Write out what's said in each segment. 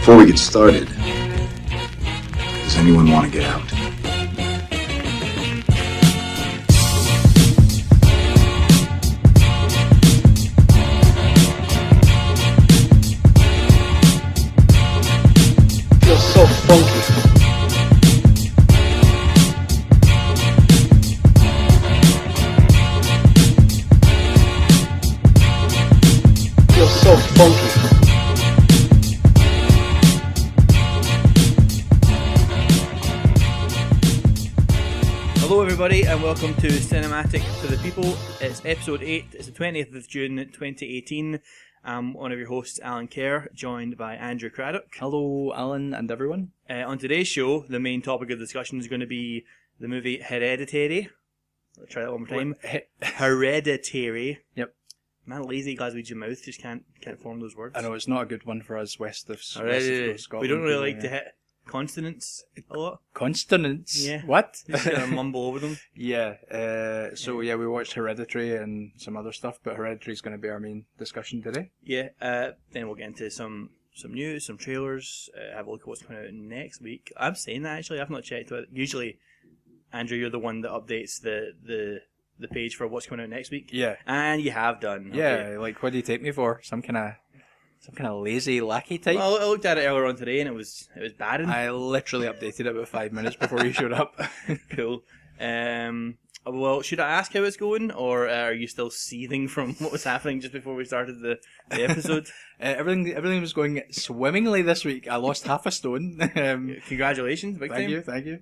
Before we get started, does anyone want to get out? Feels so funky. Feels so funky. Hello everybody and welcome to Cinematic for the People. It's episode 8, it's the 20th of June 2018. I'm one of your hosts, Alan Kerr, joined by Andrew Craddock. Hello, Alan and everyone. On today's show, the main topic of discussion is going to be the movie Hereditary. Let's try that one more time. Hereditary. Yep. Man, lazy Glaswegian mouth just can't form those words. I know it's not a good one for us west of Scotland. We don't really like to hit hit consonants a lot. consonants. Yeah. What? Just kind of mumble over them. Yeah. So we watched Hereditary and some other stuff, but Hereditary is going to be our main discussion today. Yeah. Then we'll get into some news, some trailers. Have a look at what's coming out next week. I'm saying that actually. I've not checked it. Usually, Andrew, you're the one that updates the page for what's coming out next week. Yeah. And you have done. Yeah. Okay. Like, what do you take me for? Some kind of lazy lackey type. Well, I looked at it earlier on today and it was bad. I literally updated it about 5 minutes before you showed up. Cool. Well, should I ask how it's going, or are you still seething from what was happening just before we started the episode? Everything was going swimmingly this week. I lost half a stone. Congratulations, big time. Thank you.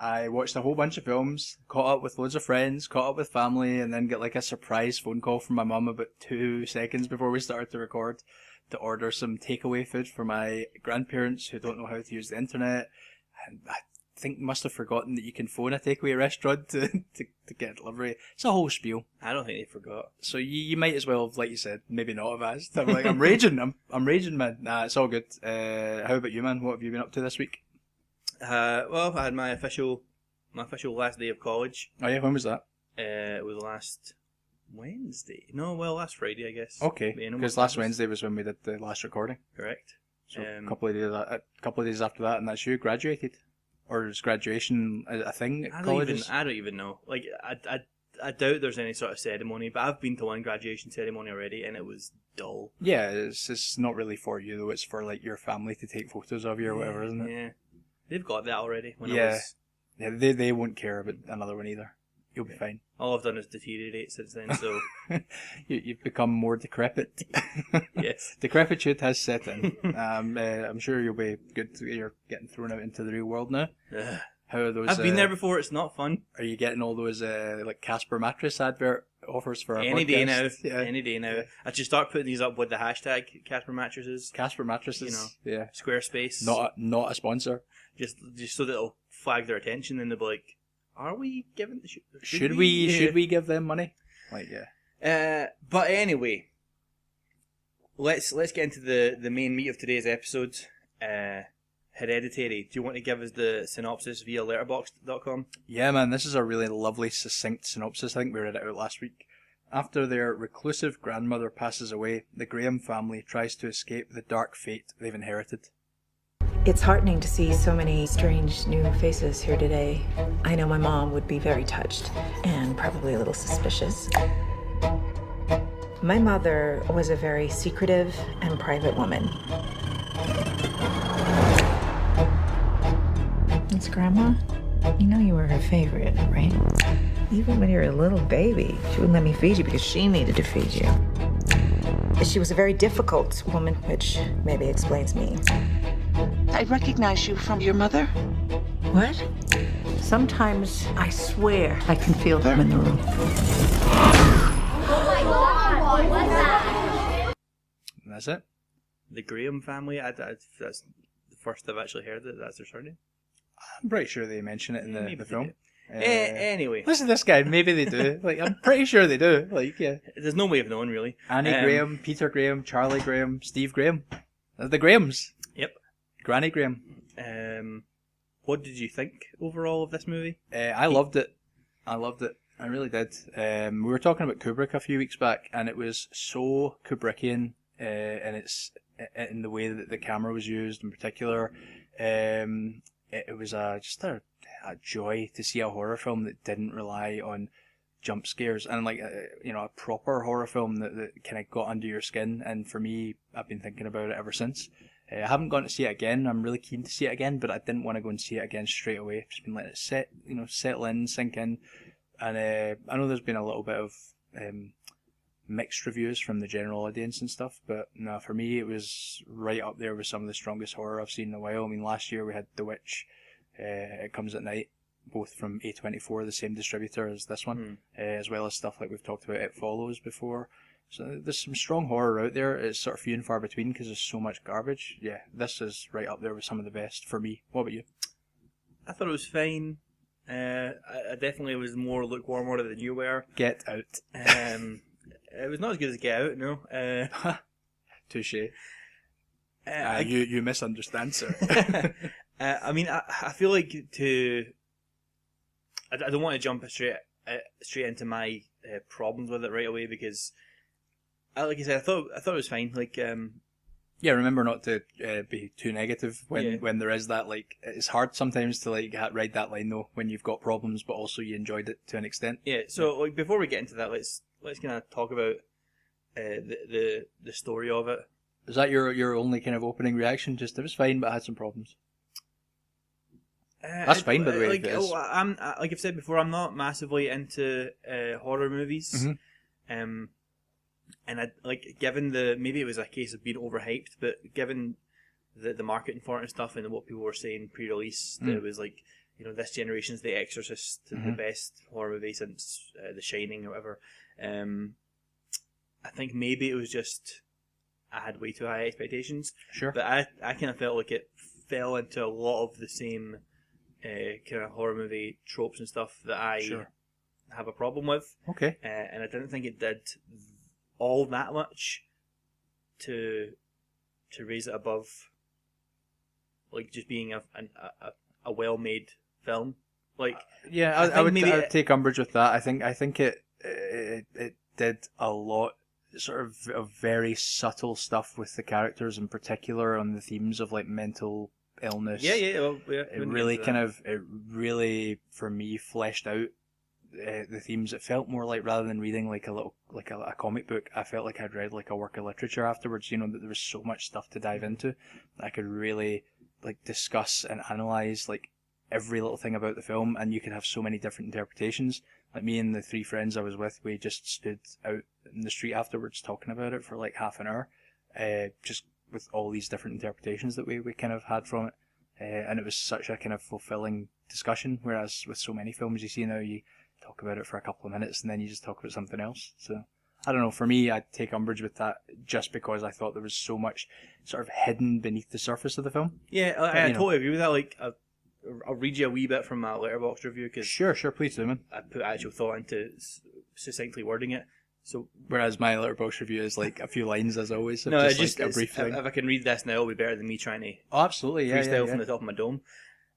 I watched a whole bunch of films, caught up with loads of friends, caught up with family, and then get like a surprise phone call from my mum about 2 seconds before we started to record to order some takeaway food for my grandparents who don't know how to use the internet. And I think must have forgotten that you can phone a takeaway restaurant to get a delivery. It's a whole spiel. I don't think they forgot. So you might as well have, like you said, maybe not have asked. I'm raging. I'm raging, man. Nah, it's all good. How about you, man? What have you been up to this week? Well, I had my official last day of college. Oh yeah, when was that? It was last Wednesday. No, well, last Friday, I guess. Okay, because last Wednesday was when we did the last recording. Correct. So a couple of days after that, and that's you graduated, or is graduation a thing at colleges? I don't even know. Like, I doubt there's any sort of ceremony, but I've been to one graduation ceremony already, and it was dull. Yeah, it's not really for you though. It's for like your family to take photos of you or whatever, isn't it? Yeah, they've got that already. Yeah, they won't care about another one either. You'll be fine. All I've done is deteriorate since then, so... You've become more decrepit. Yes. Decrepitude has set in. I'm sure you'll be good. You're getting thrown out into the real world now. How are those? I've been there before, it's not fun. Are you getting all those like Casper mattress advert offers for our Any podcast? day now. Yeah. Any day now. I should start putting these up with the hashtag Casper mattresses. Casper mattresses, yeah. Squarespace. Not a sponsor. Just so that it'll flag their attention and they'll be like, are we giving... Should we give them money? Like, yeah. But anyway, let's get into the main meat of today's episode. Hereditary. Do you want to give us the synopsis via letterboxd.com? Yeah, man, this is a really lovely, succinct synopsis. I think we read it out last week. After their reclusive grandmother passes away, the Graham family tries to escape the dark fate they've inherited. It's heartening to see so many strange new faces here today. I know my mom would be very touched and probably a little suspicious. My mother was a very secretive and private woman. It's Grandma. You know you were her favorite, right? Even when you were a little baby, she wouldn't let me feed you because she needed to feed you. She was a very difficult woman, which maybe explains me. I recognize you from your mother. What? Sometimes I swear I can feel them in the room. Oh my God! What's that? And that's it. The Graham family. That's the first I've actually heard that that's their surname. I'm pretty sure they mention it in the film. Anyway, listen to this guy. Maybe they do. Like, I'm pretty sure they do. Like, yeah. There's no way of knowing, really. Annie Graham, Peter Graham, Charlie Graham, Steve Graham. They're the Grahams. Yep. Granny Graham. What did you think overall of this movie? I loved it. I really did. We were talking about Kubrick a few weeks back, and it was so Kubrickian in its in the way that the camera was used in particular. It was just a joy to see a horror film that didn't rely on jump scares, and like a proper horror film that kind of got under your skin. And for me, I've been thinking about it ever since. I haven't gone to see it again. I'm really keen to see it again, but I didn't want to go and see it again straight away. I've just been letting it settle in, sink in. And I know there's been a little bit of mixed reviews from the general audience and stuff, but no, for me it was right up there with some of the strongest horror I've seen in a while. I mean, last year we had The Witch, It Comes at Night, both from A24, the same distributor as this one, as well as stuff like we've talked about It Follows before. So there's some strong horror out there. It's sort of few and far between because there's so much garbage. Yeah, this is right up there with some of the best for me. What about you? I thought it was fine. I definitely was more lukewarm than you were. Get Out. It was not as good as Get Out, no. Touche. You misunderstand, sir. I mean, I feel like I don't want to jump straight into my problems with it right away because, like I said, I thought it was fine. Like, yeah, remember not to be too negative when there is that. Like, it's hard sometimes to like ride that line though when you've got problems, but also you enjoyed it to an extent. Yeah. So like before we get into that, let's kind of talk about the story of it. Is that your only kind of opening reaction? Just it was fine, but I had some problems. That's fine, by the way. Like, I'm like I've said before, I'm not massively into horror movies. Mm-hmm. And I like given maybe it was a case of being overhyped, but given the marketing for it and stuff, and what people were saying pre-release, that it was like, this generation's The Exorcist, the best horror movie since The Shining or whatever. I think maybe it was just I had way too high expectations. Sure. But I kind of felt like it fell into a lot of the same kind of horror movie tropes and stuff that I have a problem with. Okay. And I didn't think it did all that much to raise it above like just being a well-made film. Like, yeah, I would take umbrage with that. I think it did a lot sort of very subtle stuff with the characters, in particular on the themes of like mental illness. It really for me fleshed out the themes. It felt more like, rather than reading like a comic book, I felt like I'd read like a work of literature afterwards. That there was so much stuff to dive into. I could really like discuss and analyze like every little thing about the film, and you could have so many different interpretations. Like me and the three friends I was with, we just stood out in the street afterwards talking about it for like half an hour, just with all these different interpretations that we kind of had from it. And it was such a kind of fulfilling discussion, whereas with so many films you see now, you talk about it for a couple of minutes and then you just talk about something else. So I don't know, for me, I'd take umbrage with that just because I thought there was so much sort of hidden beneath the surface of the film. Yeah, I totally agree with that. Like, I'll read you a wee bit from my Letterboxd review, because Sure, please do, man. I put actual thought into succinctly wording it. So, whereas my Letterboxd review is like a few lines, as always. No, just like a brief line. If I can read this now, it'll be better than me trying to absolutely, freestyle from the top of my dome.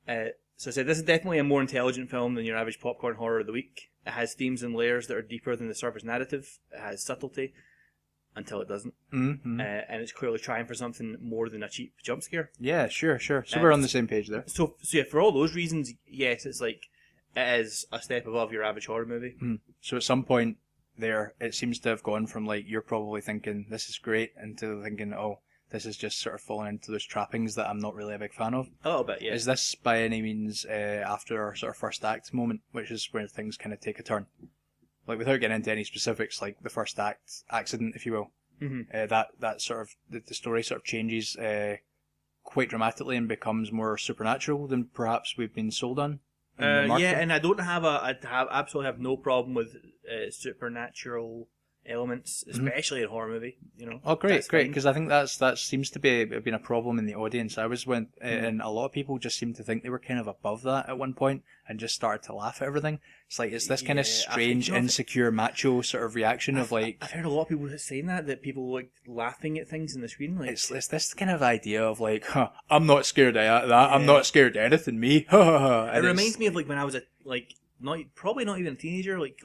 So I said, this is definitely a more intelligent film than your average popcorn horror of the week. It has themes and layers that are deeper than the surface narrative. It has subtlety, until it doesn't. Mm-hmm. And it's clearly trying for something more than a cheap jump scare. Yeah, sure. So we're on the same page there. So yeah, for all those reasons, yes, it's like, it is a step above your average horror movie. So at some point there, it seems to have gone from like, you're probably thinking this is great, into thinking, oh, this is just sort of falling into those trappings that I'm not really a big fan of. A little bit, yeah. Is this by any means after our sort of first act moment, which is where things kind of take a turn? Like, without getting into any specifics, like the first act accident, if you will, that sort of the story sort of changes quite dramatically and becomes more supernatural than perhaps we've been sold on. Yeah, and I absolutely have no problem with supernatural elements, especially in a horror movie. Oh, great, because I think that seems to be been a problem in the audience. And a lot of people just seemed to think they were kind of above that at one point and just started to laugh at everything. It's like, it's this kind of strange, insecure, macho sort of reaction of like. I've heard a lot of people saying that people like laughing at things in the screen. Like, it's this kind of idea of like, I'm not scared of that. Yeah. I'm not scared of anything. Me. It reminds me of like when I was probably not even a teenager, like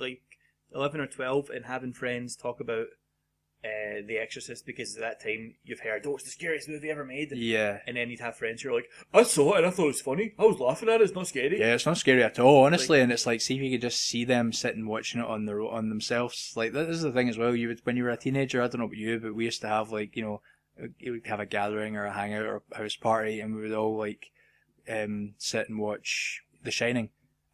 11 or 12, and having friends talk about The Exorcist, because at that time you've heard, oh, it's the scariest movie ever made. Yeah. And then you'd have friends who are like, I saw it and I thought it was funny. I was laughing at it. It's not scary. Yeah, it's not scary at all, honestly. And it's like, see if you could just see them sitting watching it on themselves. Like, this is the thing as well. You would, when you were a teenager, I don't know about you, but we used to have like, you know, you would have a gathering or a hangout or a house party, and we would all like sit and watch The Shining,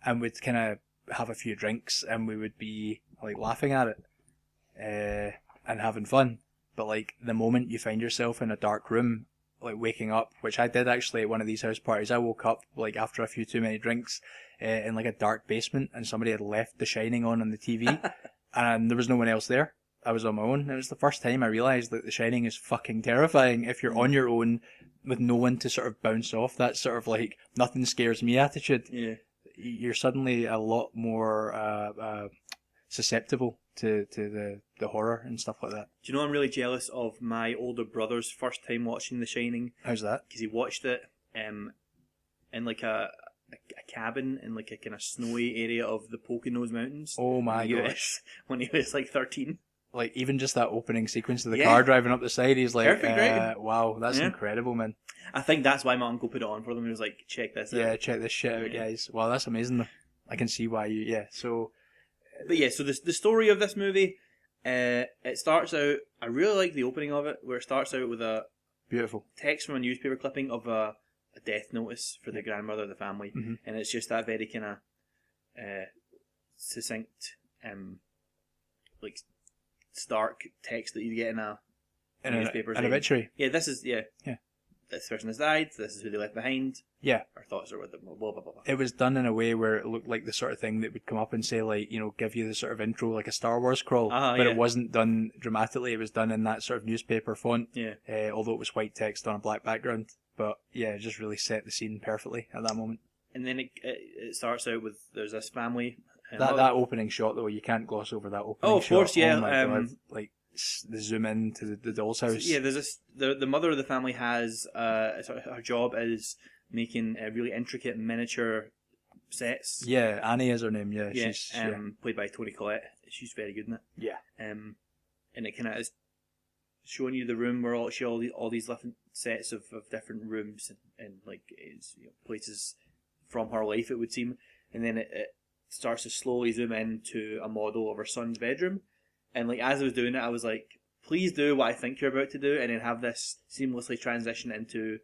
and we'd kind of have a few drinks, and we would be like laughing at it and having fun. But like the moment you find yourself in a dark room, like waking up, which I did actually at one of these house parties, I woke up like after a few too many drinks in like a dark basement, and somebody had left The Shining on the TV, and there was no one else there. I was on my own. And it was the first time I realised that The Shining is fucking terrifying if you're on your own with no one to sort of bounce off that sort of like nothing scares me attitude. Yeah. You're suddenly a lot more susceptible to the horror and stuff like that. Do you know I'm really jealous of my older brother's first time watching The Shining? How's that? Because he watched it in like a cabin in like a kind of snowy area of the Poconos Mountains. Oh my in the gosh. US, when he was like 13. Like, even just that opening sequence of the Yeah. car driving up the side, he's like, Perfect rating. wow, that's Yeah. incredible, man. I think that's why my uncle put it on for them. He was like, check this Yeah, out. check this shit out, Yeah. guys. Wow, that's amazing, though. I can see why you, yeah, so... But yeah, so the story of this movie, it starts out, I really like the opening of it, where it starts out with a Beautiful. text from a newspaper clipping of a death notice for the grandmother of the family. Mhm. And it's just that very kind of succinct, like stark text that you get in a newspaper. An obituary. Yeah, this is, Yeah. this person has died, this is who they left behind, Yeah. our thoughts are with them, blah, blah, blah, blah. It was done in a way where it looked like the sort of thing that would come up and say, like, you know, give you the sort of intro, like a Star Wars crawl. But yeah. it wasn't done dramatically. It was done in that sort of newspaper font. Yeah. Although it was white text on a black background. But yeah, it just really set the scene perfectly at that moment. And then it starts out with, there's this family. That opening shot, though, you can't gloss over that opening shot. Oh, of course, yeah. Oh my God. Like, the zoom in to the doll's house. Yeah, there's this. The mother of the family has her job is making really intricate miniature sets. Yeah, Annie is her name. Yeah, Yeah, she's played by Toni Collette. She's very good in it. yeah. And it kind of is showing you the room where all these different sets of different rooms and like it's, you know, places from her life, it would seem. And then it starts to slowly zoom into a model of her son's bedroom. And like as I was doing it, I was like, please do what I think you're about to do, and then have this seamlessly transition into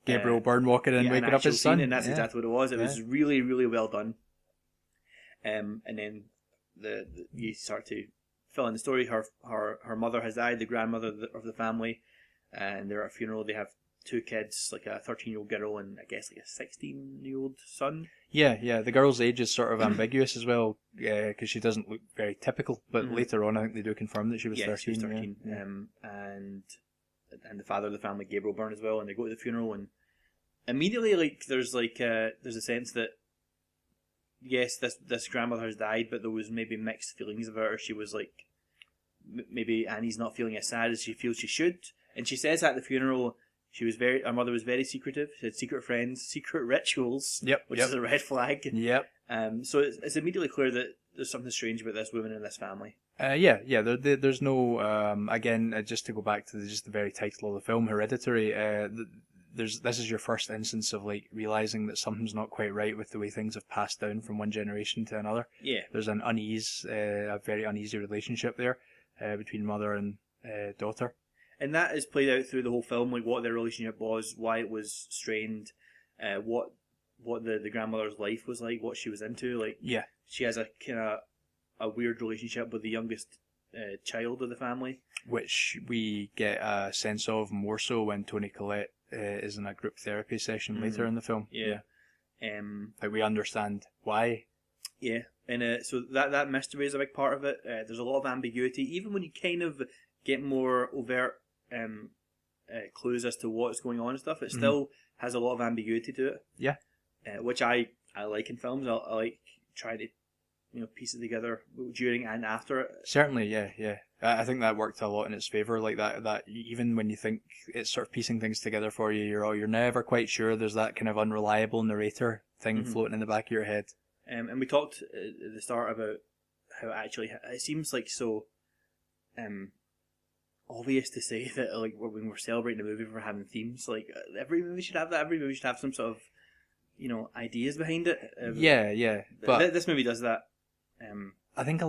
Gabriel Byrne walking in, an waking up actual his son. scene, and that's exactly what it was. It was really, really well done. And then you start to fill in the story. Her mother has died, the grandmother of the family, and they're at a funeral. They have two kids, like a 13-year-old girl and I guess like a 16-year-old son. Yeah. The girl's age is sort of ambiguous as well, because she doesn't look very typical. But later on, I think they do confirm that she was 13. She was 13. Yeah. And the father of the family, Gabriel Byrne, as well. And they go to the funeral, and immediately, like, there's a sense that yes, this grandmother has died, but there was maybe mixed feelings about her. She was like, maybe Annie's not feeling as sad as she feels she should, and she says at the funeral. Her mother was very secretive. She had secret friends, secret rituals, which is a red flag. Yep. So it's immediately clear that there's something strange about this woman and this family. There's no again, just to go back to the very title of the film, Hereditary. This is your first instance of like realizing that something's not quite right with the way things have passed down from one generation to another. Yeah. There's an a very uneasy relationship there between mother and daughter. And that is played out through the whole film, like what their relationship was, why it was strained, what the grandmother's life was like, what she was into. Like, she has a kind of a weird relationship with the youngest child of the family, which we get a sense of more so when Toni Collette is in a group therapy session later in the film. Like we understand why. Yeah, and so that mystery is a big part of it. There's a lot of ambiguity, even when you kind of get more overt clues as to what's going on and stuff. It still has a lot of ambiguity to it. Yeah, which I like in films. I like trying to piece it together during and after it. Certainly, yeah. I think that worked a lot in its favour. Like that even when you think it's sort of piecing things together for you, you're never quite sure. There's that kind of unreliable narrator thing floating in the back of your head. And we talked at the start about how actually it seems like so obvious to say that like when we're celebrating a movie for having themes. Like every movie should have that. Every movie should have some sort of ideas behind it. Yeah. But this movie does that. I think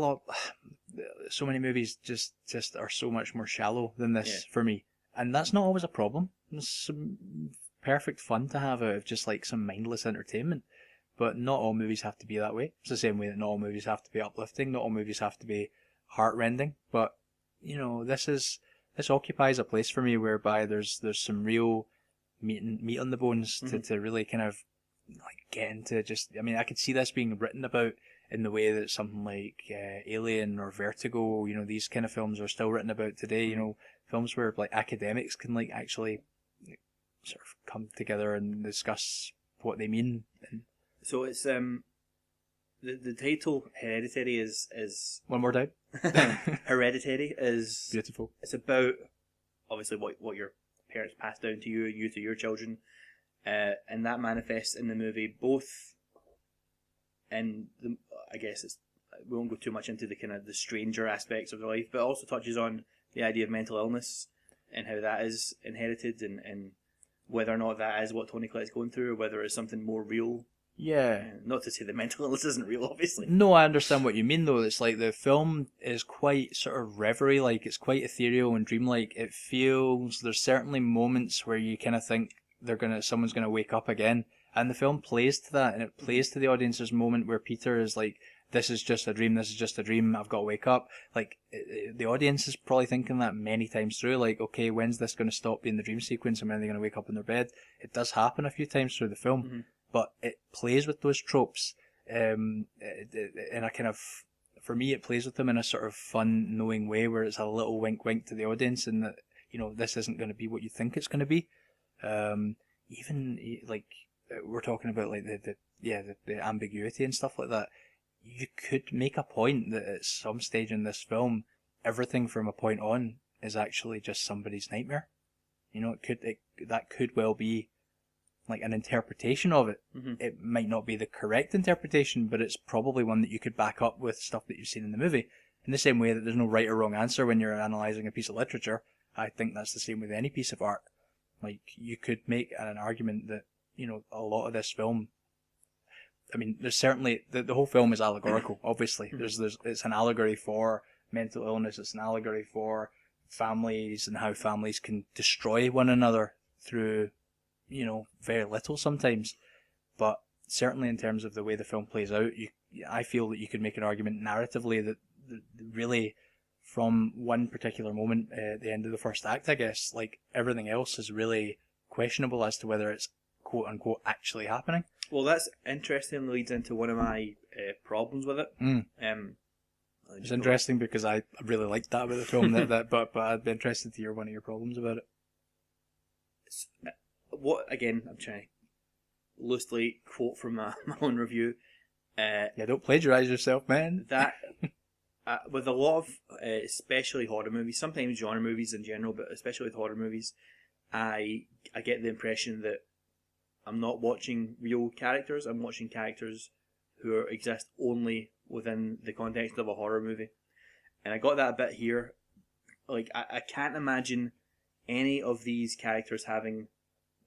so many movies just are so much more shallow than this for me, and that's not always a problem. There's some perfect fun to have out of just like some mindless entertainment, but not all movies have to be that way. It's the same way that not all movies have to be uplifting, not all movies have to be heartrending. But this occupies a place for me whereby there's some real meat on the bones to really kind of like get into just. I mean, I could see this being written about in the way that something like Alien or Vertigo, these kind of films are still written about today. Films where like academics can like actually sort of come together and discuss what they mean. So it's the title Hereditary is one more time. Hereditary is beautiful. It's about obviously what your parents passed down to you to your children, and that manifests in the movie both. And I guess we won't go too much into the kind of the stranger aspects of their life, but it also touches on the idea of mental illness and how that is inherited, and whether or not that is what Toni Collette's going through, or whether it's something more real. Yeah. Not to say that mental illness isn't real, obviously. No, I understand what you mean, though. It's like the film is quite sort of reverie, like it's quite ethereal and dreamlike. It feels, there's certainly moments where you kind of think someone's gonna wake up again. And the film plays to that, and it plays to the audience's moment where Peter is like, this is just a dream, I've got to wake up. Like, the audience is probably thinking that many times through, like, okay, when's this going to stop being the dream sequence, and when are they going to wake up in their bed? It does happen a few times through the film, but it plays with those tropes, in a kind of, for me, it plays with them in a sort of fun, knowing way, where it's a little wink to the audience, and that, this isn't going to be what you think it's going to be. Even, like, we're talking about like the ambiguity and stuff like that. You could make a point that at some stage in this film, everything from a point on is actually just somebody's nightmare. That could well be like an interpretation of it. It might not be the correct interpretation, but it's probably one that you could back up with stuff that you've seen in the movie. In the same way that there's no right or wrong answer when you're analysing a piece of literature, I think that's the same with any piece of art. Like, you could make an argument that a lot of this film, I mean, there's certainly, the whole film is allegorical, obviously. It's an allegory for mental illness, it's an allegory for families and how families can destroy one another through, very little sometimes. But certainly in terms of the way the film plays out, I feel that you could make an argument narratively that really, from one particular moment at the end of the first act, I guess, like, everything else is really questionable as to whether it's quote unquote actually happening. Well, that's interesting. Leads into one of my problems with it. It's interesting because I really liked that about the film. But I'd be interested to hear one of your problems about it. I'm trying to loosely quote from my own review. Don't plagiarize yourself, man. That with a lot of especially horror movies, sometimes genre movies in general, but especially with horror movies, I get the impression that I'm not watching real characters. I'm watching characters who exist only within the context of a horror movie. And I got that a bit here. Like, I can't imagine any of these characters having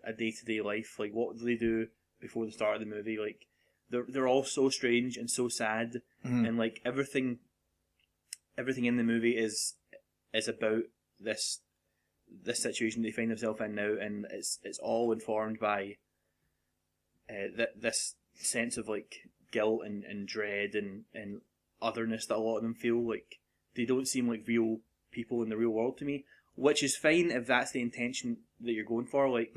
a day-to-day life. Like, what do they do before the start of the movie? Like, they're all so strange and so sad. And, like, everything in the movie is about this situation they find themselves in now, and it's all informed by this sense of like guilt and dread and otherness that a lot of them feel. Like, they don't seem like real people in the real world to me, which is fine if that's the intention that you're going for. Like,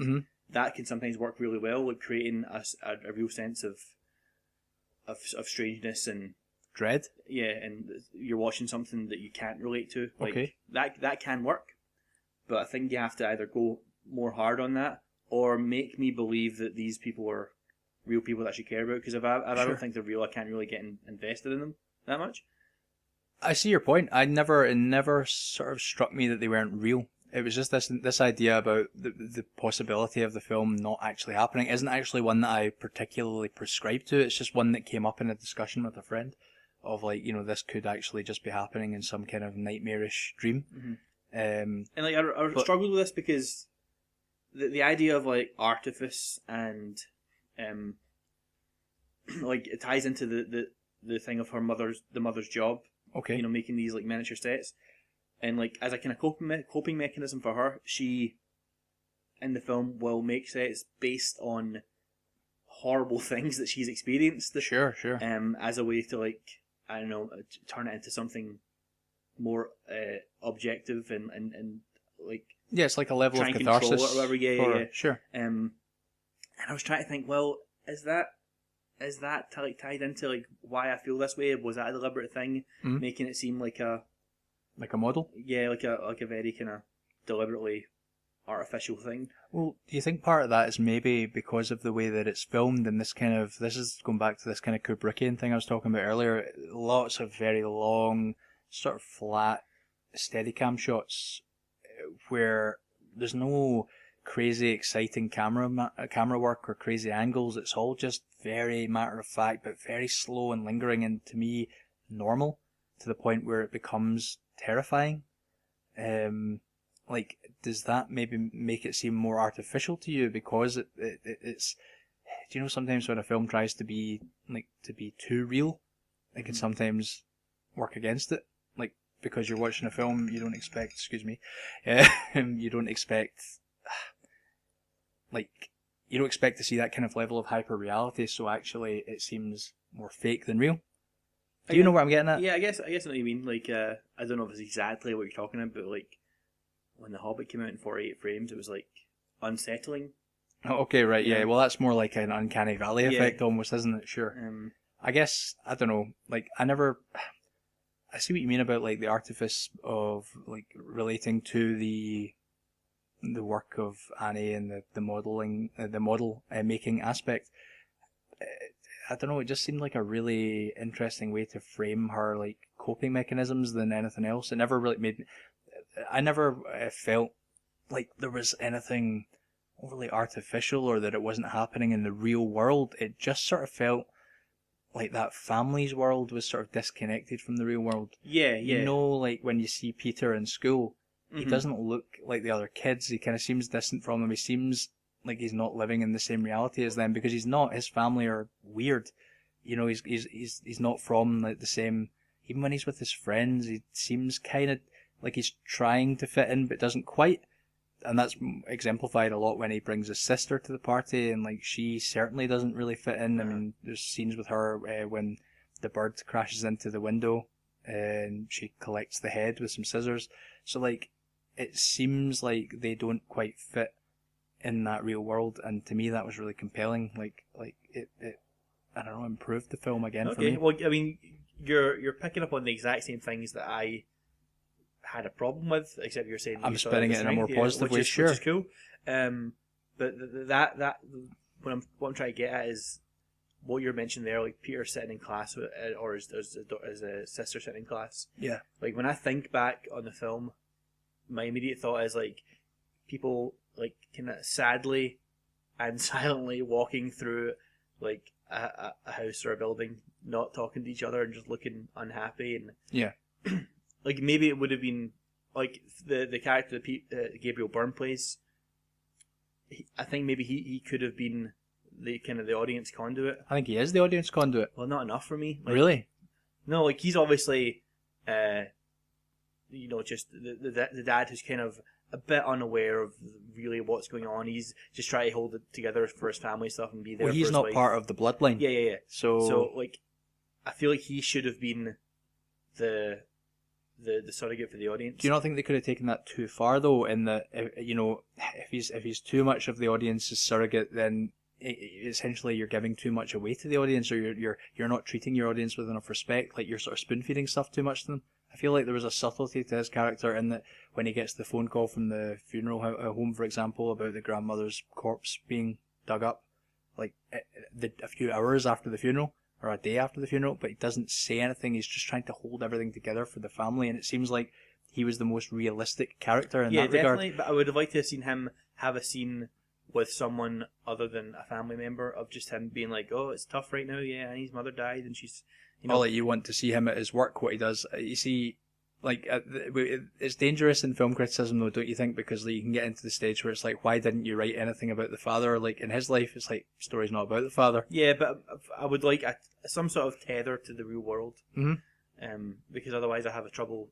that can sometimes work really well, like creating a real sense of strangeness and dread. Yeah, and you're watching something that you can't relate to. Like, okay. That can work, but I think you have to either go more hard on that or make me believe that these people are real people that I should care about. Because if I don't think they're real, I can't really get invested in them that much. I see your point. It never sort of struck me that they weren't real. It was just this idea about the possibility of the film not actually happening isn't actually one that I particularly prescribe to. It's just one that came up in a discussion with a friend of like, this could actually just be happening in some kind of nightmarish dream. And like I But- struggled with this because the idea of like artifice and like it ties into the thing of the mother's job. Okay. You know, making these like miniature sets, and like as a kind of coping mechanism for her, she in the film will make sets based on horrible things that she's experienced. Sure. As a way to like I don't know, turn it into something more objective and like Yeah, it's like a level try of and control catharsis. it or whatever. Yeah, for her. yeah. Sure. And I was trying to think, well, is that like tied into like why I feel this way? Was that a deliberate thing, making it seem like a model? yeah, like a very kind of deliberately artificial thing? Well, do you think part of that is maybe because of the way that it's filmed and this is going back to this kind of Kubrickian thing I was talking about earlier, lots of very long, sort of flat, Steadicam shots where there's no crazy exciting camera work or crazy angles. It's all just very matter of fact, but very slow and lingering, and to me, normal, to the point where it becomes terrifying. Like, does that maybe make it seem more artificial to you because it's, do you know, sometimes when a film tries to be too real, it can sometimes work against it. Like, because you're watching a film, you don't expect, you don't expect, you don't expect to see that kind of level of hyper reality, so actually it seems more fake than real. Do you know what I'm getting at? Yeah, I guess I know what you mean. Like, I don't know if it's exactly what you're talking about, but like when The Hobbit came out in 48 frames, it was like unsettling. Oh, okay, right, yeah. Yeah. Well, that's more like an uncanny valley effect almost, isn't it? Sure. I guess, I don't know, like, I see what you mean about like the artifice of like relating to the work of Annie and the modeling, the model making aspect. I don't know, it just seemed like a really interesting way to frame her like coping mechanisms than anything else. It never really I never felt like there was anything overly artificial or that it wasn't happening in the real world. It just sort of felt like that family's world was sort of disconnected from the real world. Yeah. You know, like when you see Peter in school, he doesn't look like the other kids. He kind of seems distant from them. He seems like he's not living in the same reality as them because he's not. His family are weird. You know, he's not from like the same. Even when he's with his friends, he seems kind of like he's trying to fit in but doesn't quite. And that's exemplified a lot when he brings his sister to the party, and like she certainly doesn't really fit in. I mean, there's scenes with her when the bird crashes into the window and she collects the head with some scissors. So like, it seems like they don't quite fit in that real world, and to me that was really compelling. Like it I don't know, improved the film again for me. Okay, well, I mean, you're picking up on the exact same things that I had a problem with, except you're saying I'm you saw spinning as it in a more strength, positive way, sure. which is cool. But that what I'm trying to get at is what you're mentioning there, like Peter sitting in class or his a sister sitting in class. Yeah. Like when I think back on the film, my immediate thought is like people like kind of sadly and silently walking through like a house or a building, not talking to each other and just looking unhappy, and Yeah. like maybe it would have been like the character that Gabriel Byrne plays. I think maybe he could have been the kind of the audience conduit. I think he is the audience conduit. Well, not enough for me. Like, Really? No, like he's obviously, just the dad who's kind of a bit unaware of really what's going on. He's just trying to hold it together for his family stuff and be there. Well, for he's his not wife. part of the bloodline. Yeah. So like, I feel like he should have been the surrogate for the audience. do you not think they could have taken that too far though? In that, if he's too much of the audience's surrogate, then essentially you're giving too much away to the audience, or you're not treating your audience with enough respect. Like you're sort of spoon feeding stuff too much to them. I feel like there was a subtlety to his character in that when he gets the phone call from the funeral home, for example, about the grandmother's corpse being dug up, like a few hours after the funeral, or a day after the funeral, but he doesn't say anything. He's just trying to hold everything together for the family, and it seems like he was the most realistic character in that regard. Yeah, definitely, but I would have liked to have seen him have a scene with someone other than a family member, of just him being like, oh, it's tough right now, yeah, and his mother died, and she's, Like you want to see him at his work, what he does. You see, like it's dangerous in film criticism though, don't you think? Because like, you can get into the stage where it's like, why didn't you write anything about the father? Like in his life, it's like the story's not about the father. Yeah, but I would like some sort of tether to the real world. Mm-hmm. Because otherwise I have a trouble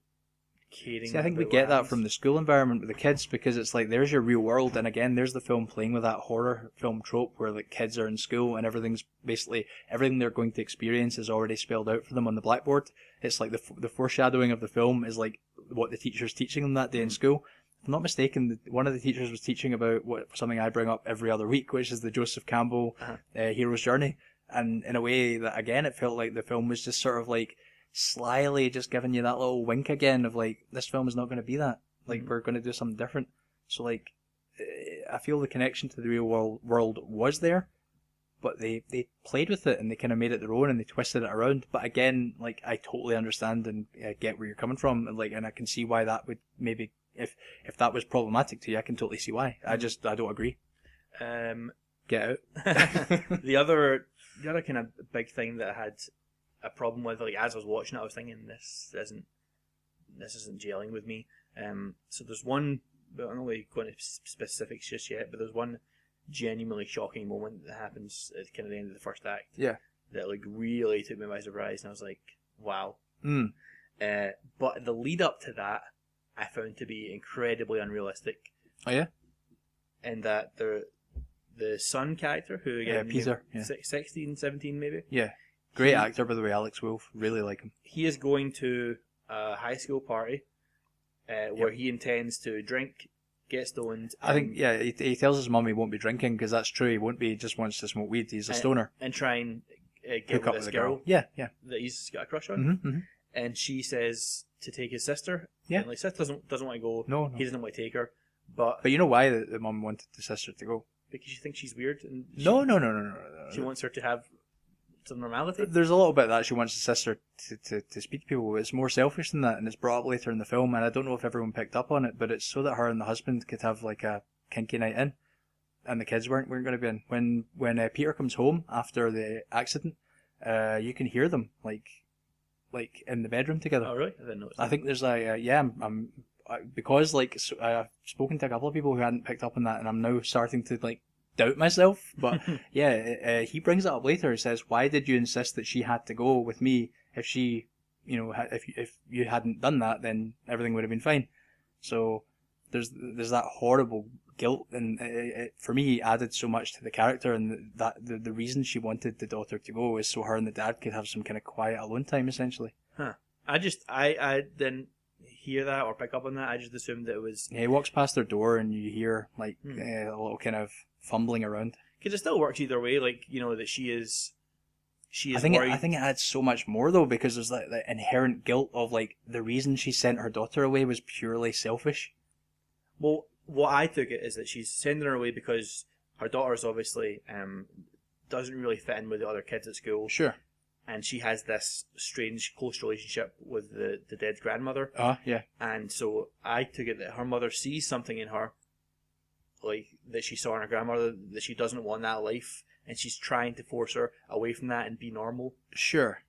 caring. See, I think we about get what that happens. from the school environment with the kids, because it's like there's your real world, and again there's the film playing with that horror film trope where like kids are in school and everything's basically everything they're going to experience is already spelled out for them on the blackboard. It's like the foreshadowing of the film is like what the teacher's teaching them that day in school. If I'm not mistaken, one of the teachers was teaching about something I bring up every other week, which is the Joseph Campbell hero's journey, and in a way that again it felt like the film was just sort of like slyly just giving you that little wink again of like, this film is not going to be that, like we're going to do something different. So like I feel the connection to the real world was there, but they played with it and they kind of made it their own and they twisted it around. But again, like I totally understand and get where you're coming from, and like, and I can see why that would maybe, if that was problematic to you, I can totally see why. I don't agree. Get out. The other kind of big thing that I had a problem with, like as I was watching it, I was thinking this isn't gelling with me. So there's one, but I'm not really going into specifics just yet, but there's one genuinely shocking moment that happens at kind of the end of the first act. Yeah. That like really took me by surprise, and I was like, wow. Mm. But the lead up to that, I found to be incredibly unrealistic. Oh yeah. In that the son character, who again, Peter, 16, 17 maybe. Yeah. Great actor, by the way, Alex Wolff. Really like him. He is going to a high school party where he intends to drink, get stoned. I think, he tells his mum he won't be drinking, because that's true. He won't be, he just wants to smoke weed. He's a stoner. And try and get Hook with up this with a girl. girl Yeah. that he's got a crush on. Mm-hmm, mm-hmm. And she says to take his sister. Yeah. And like, sister doesn't want to go. No. He doesn't want to take her. But you know why the mum wanted the sister to go? because she thinks she's weird. And No. She wants her to have some normality. There's a little bit that she wants the sister to speak to people. It's more selfish than that, and it's brought up later in the film, and I don't know if everyone picked up on it, but it's so that her and the husband could have like a kinky night in, and the kids weren't going to be in. When Peter comes home after the accident, you can hear them like in the bedroom together. Oh really? I didn't notice. I think there's because like I've spoken to a couple of people who hadn't picked up on that, and I'm now starting to like doubt myself. But he brings it up later. He says, "Why did you insist that she had to go with me? If she, if you hadn't done that, then everything would have been fine." So there's that horrible guilt, and it for me added so much to the character, and that the reason she wanted the daughter to go is so her and the dad could have some kind of quiet alone time, essentially. Huh. I didn't hear that or pick up on that. I just assumed that it was... Yeah, he walks past their door and you hear like a little kind of fumbling around. Because it still works either way, like, that she is I think it adds so much more though, because there's that inherent guilt of like the reason she sent her daughter away was purely selfish. Well, what I took it is that she's sending her away because her daughter's obviously doesn't really fit in with the other kids at school. Sure. And she has this strange, close relationship with the dead grandmother. Yeah. And so I took it that her mother sees something in her, like that she saw in her grandmother, that she doesn't want that life, and she's trying to force her away from that and be normal. Sure.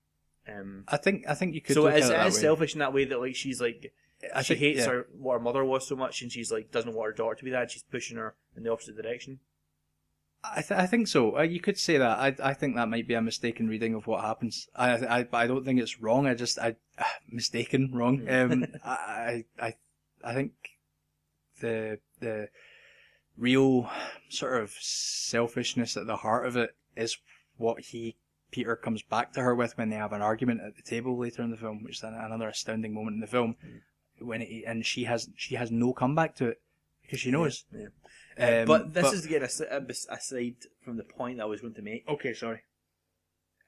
I think you could. So look it at it that is way. selfish in that way that like she's like she hates her what her mother was so much, and she's like doesn't want her daughter to be that. And she's pushing her in the opposite direction. I think so. You could say that. I think that might be a mistaken reading of what happens. I don't think it's wrong. Mistaken wrong. I think the real sort of selfishness at the heart of it is what Peter comes back to her with when they have an argument at the table later in the film, which is another astounding moment in the film. And she has no comeback to it because she knows. Yeah. But this is to get aside from the point that I was going to make. Okay, sorry.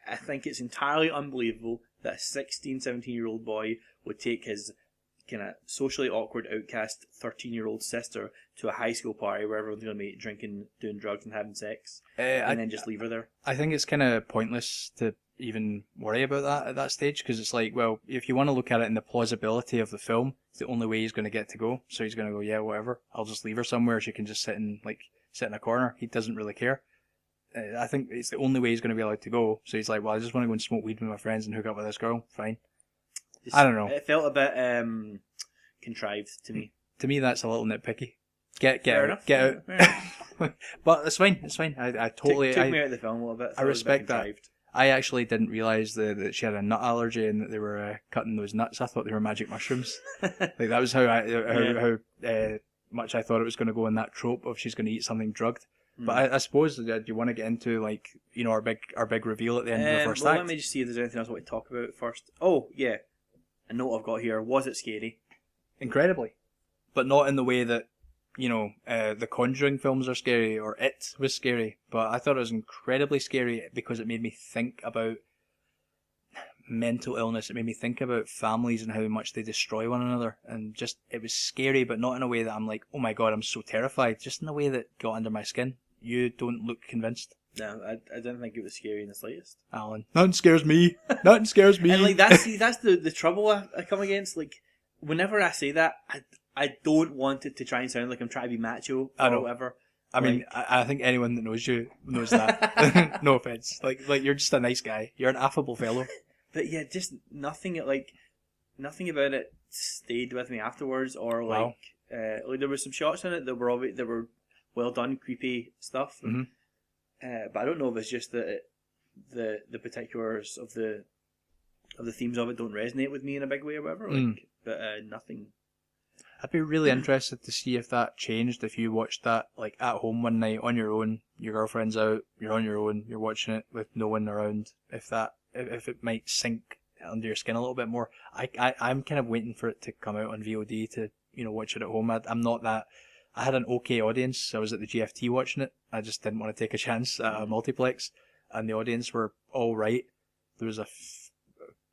I think it's entirely unbelievable that a 16, 17-year-old boy would take his kind of socially awkward, outcast 13-year-old sister to a high school party where everyone's going to be drinking, doing drugs and having sex, and then just leave her there. I think it's kind of pointless to even worry about that at that stage, because it's like, well, if you want to look at it in the plausibility of the film, it's the only way he's going to get to go. So he's going to go, yeah, whatever, I'll just leave her somewhere. She can just sit in a corner. He doesn't really care. I think it's the only way he's going to be allowed to go. So he's like, well, I just want to go and smoke weed with my friends and hook up with this girl. Fine. I don't know. It felt a bit contrived to me. To me, that's a little nitpicky. Get Fair out, enough. get out. Fair enough. But it's fine. It's fine. I totally. Took me out of the film a little bit. I respect that. I actually didn't realise that she had a nut allergy and that they were cutting those nuts. I thought they were magic mushrooms. Like that was how much I thought it was going to go in that trope of she's going to eat something drugged. But I suppose do you want to get into like our big reveal at the end of the first act? Let me just see if there's anything else I want to talk about first. Oh yeah, a note I've got here. Was it scary? Incredibly, but not in the way that the Conjuring films are scary or It was scary. But I thought it was incredibly scary because it made me think about mental illness. It made me think about families and how much they destroy one another, and just it was scary, but not in a way that I'm like, oh my god, I'm so terrified. Just in a way that got under my skin. You don't look convinced. No, I don't think it was scary in the slightest. Alan, nothing scares me. Nothing scares me. And like that's the trouble I come against. Like whenever I say that, I don't want it to try and sound like I'm trying to be macho or whatever. I mean, I think anyone that knows you knows that. No offense. Like you're just a nice guy. You're an affable fellow. But yeah, just nothing about it stayed with me afterwards, or like, like there were some shots in it that were well done, creepy stuff. Mm-hmm. But I don't know if it's just that the particulars of the themes of it don't resonate with me in a big way or whatever. Like, but nothing. I'd be really interested to see if that changed if you watched that like at home one night on your own. Your girlfriend's out, you're on your own, you're watching it with no one around. If it might sink under your skin a little bit more. I'm kind of waiting for it to come out on VOD to watch it at home. I'm not that. I had an okay audience. I was at the GFT watching it. I just didn't want to take a chance at a multiplex, and the audience were all right. There was a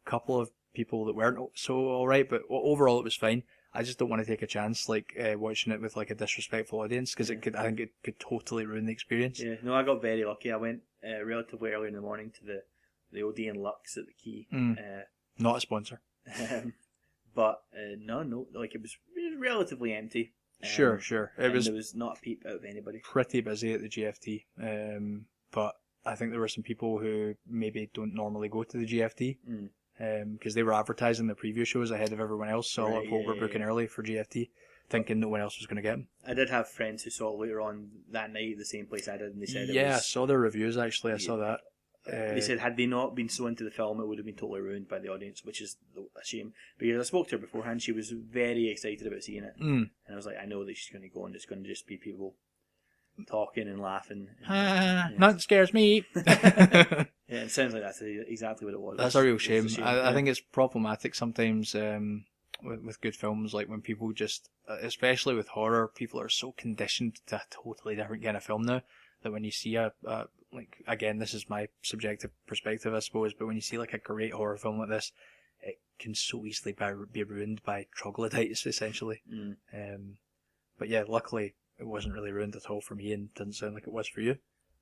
couple of people that weren't so all right, but overall it was fine. I just don't want to take a chance watching it with like a disrespectful audience because I think it could totally ruin the experience. Yeah, no, I got very lucky. I went relatively early in the morning to the Odeon Lux at the Quay. Not a sponsor. But no, like it was relatively empty. Sure. There was not a peep out of anybody. Pretty busy at the GFT, but I think there were some people who maybe don't normally go to the GFT because they were advertising the preview shows ahead of everyone else, so a lot of people were booking early for GFT, thinking no one else was going to get them. I did have friends who saw it later on that night at the same place I did, and they said I saw their reviews actually. I saw that. They said had they not been so into the film, it would have been totally ruined by the audience, which is a shame. Because I spoke to her beforehand, she was very excited about seeing it, and I was like, I know that she's going to go and it's going to just be people talking and laughing. Nothing scares me. Yeah, it sounds like that's exactly what it was. That's a real shame. I think it's problematic sometimes with good films, like when people just, especially with horror, people are so conditioned to a totally different kind of film now that when you see like, again, this is my subjective perspective, I suppose, but when you see like a great horror film like this, it can so easily be ruined by troglodytes, essentially. But yeah, luckily it wasn't really ruined at all for me, and didn't sound like it was for you.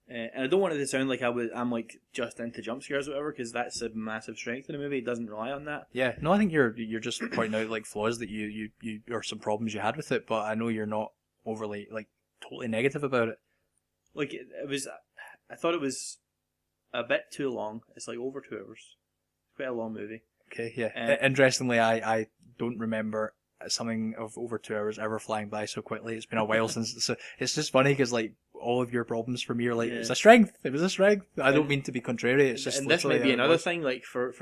And I don't want it to sound like I'm like just into jump scares or whatever, because that's a massive strength in the movie. It doesn't rely on that. Yeah, no, I think you're just pointing out like flaws that you or some problems you had with it, but I know you're not overly like totally negative about it. Like it was. I thought it was a bit too long. It's like over 2 hours. It's quite a long movie. Okay, yeah. Interestingly, I don't remember something of over 2 hours ever flying by so quickly. It's been a while since. So it's just funny because like all of your problems for me are like, it was a strength. It was a strength. I don't mean to be contrary. It's just. And this might be another thing. Like for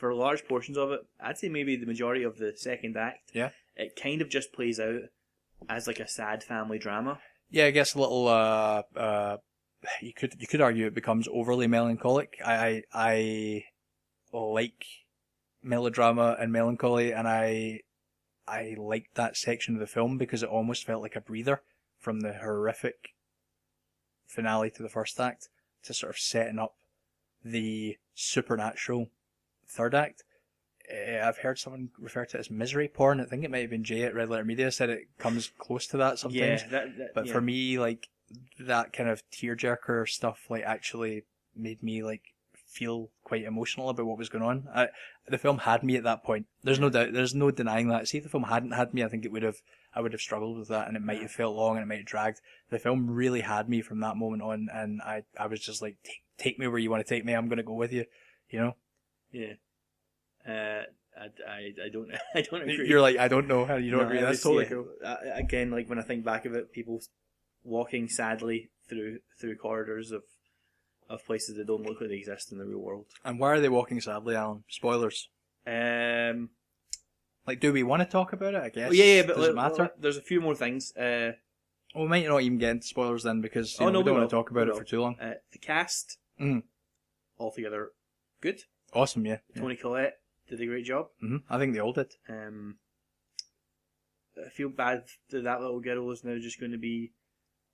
large portions of it, I'd say maybe the majority of the second act. Yeah. It kind of just plays out as like a sad family drama. Yeah, I guess a little. You could argue it becomes overly melancholic. I like melodrama and melancholy, and I liked that section of the film because it almost felt like a breather from the horrific finale to the first act to sort of setting up the supernatural third act. I've heard someone refer to it as misery porn. I think it might have been Jay at Red Letter Media said it comes close to that sometimes. Yeah, but for me, like that kind of tearjerker stuff, like actually made me like feel quite emotional about what was going on. The film had me at that point. There's no doubt. There's no denying that. See, if the film hadn't had me, I think I would have struggled with that, and it might have felt long and it might have dragged. The film really had me from that moment on, and I was just like, take me where you want to take me. I'm going to go with you, you know. Yeah. I don't I don't agree. You're like, I don't know how you don't No, agree. it That's was- totally yeah. cool. Again, like when I think back of it, people walking sadly through corridors of places that don't look like they exist in the real world. And why are they walking sadly, Alan? Spoilers. Like, do we want to talk about it? I guess. Well, yeah, but does it matter? there's a few more things. Well, we might not even get into spoilers then because Oh, no, we don't we want to will. talk about We it for will. too long. The cast, altogether, good. Awesome, yeah. Tony Collette did a great job. I think they all did. I feel bad that little girl is now just going to be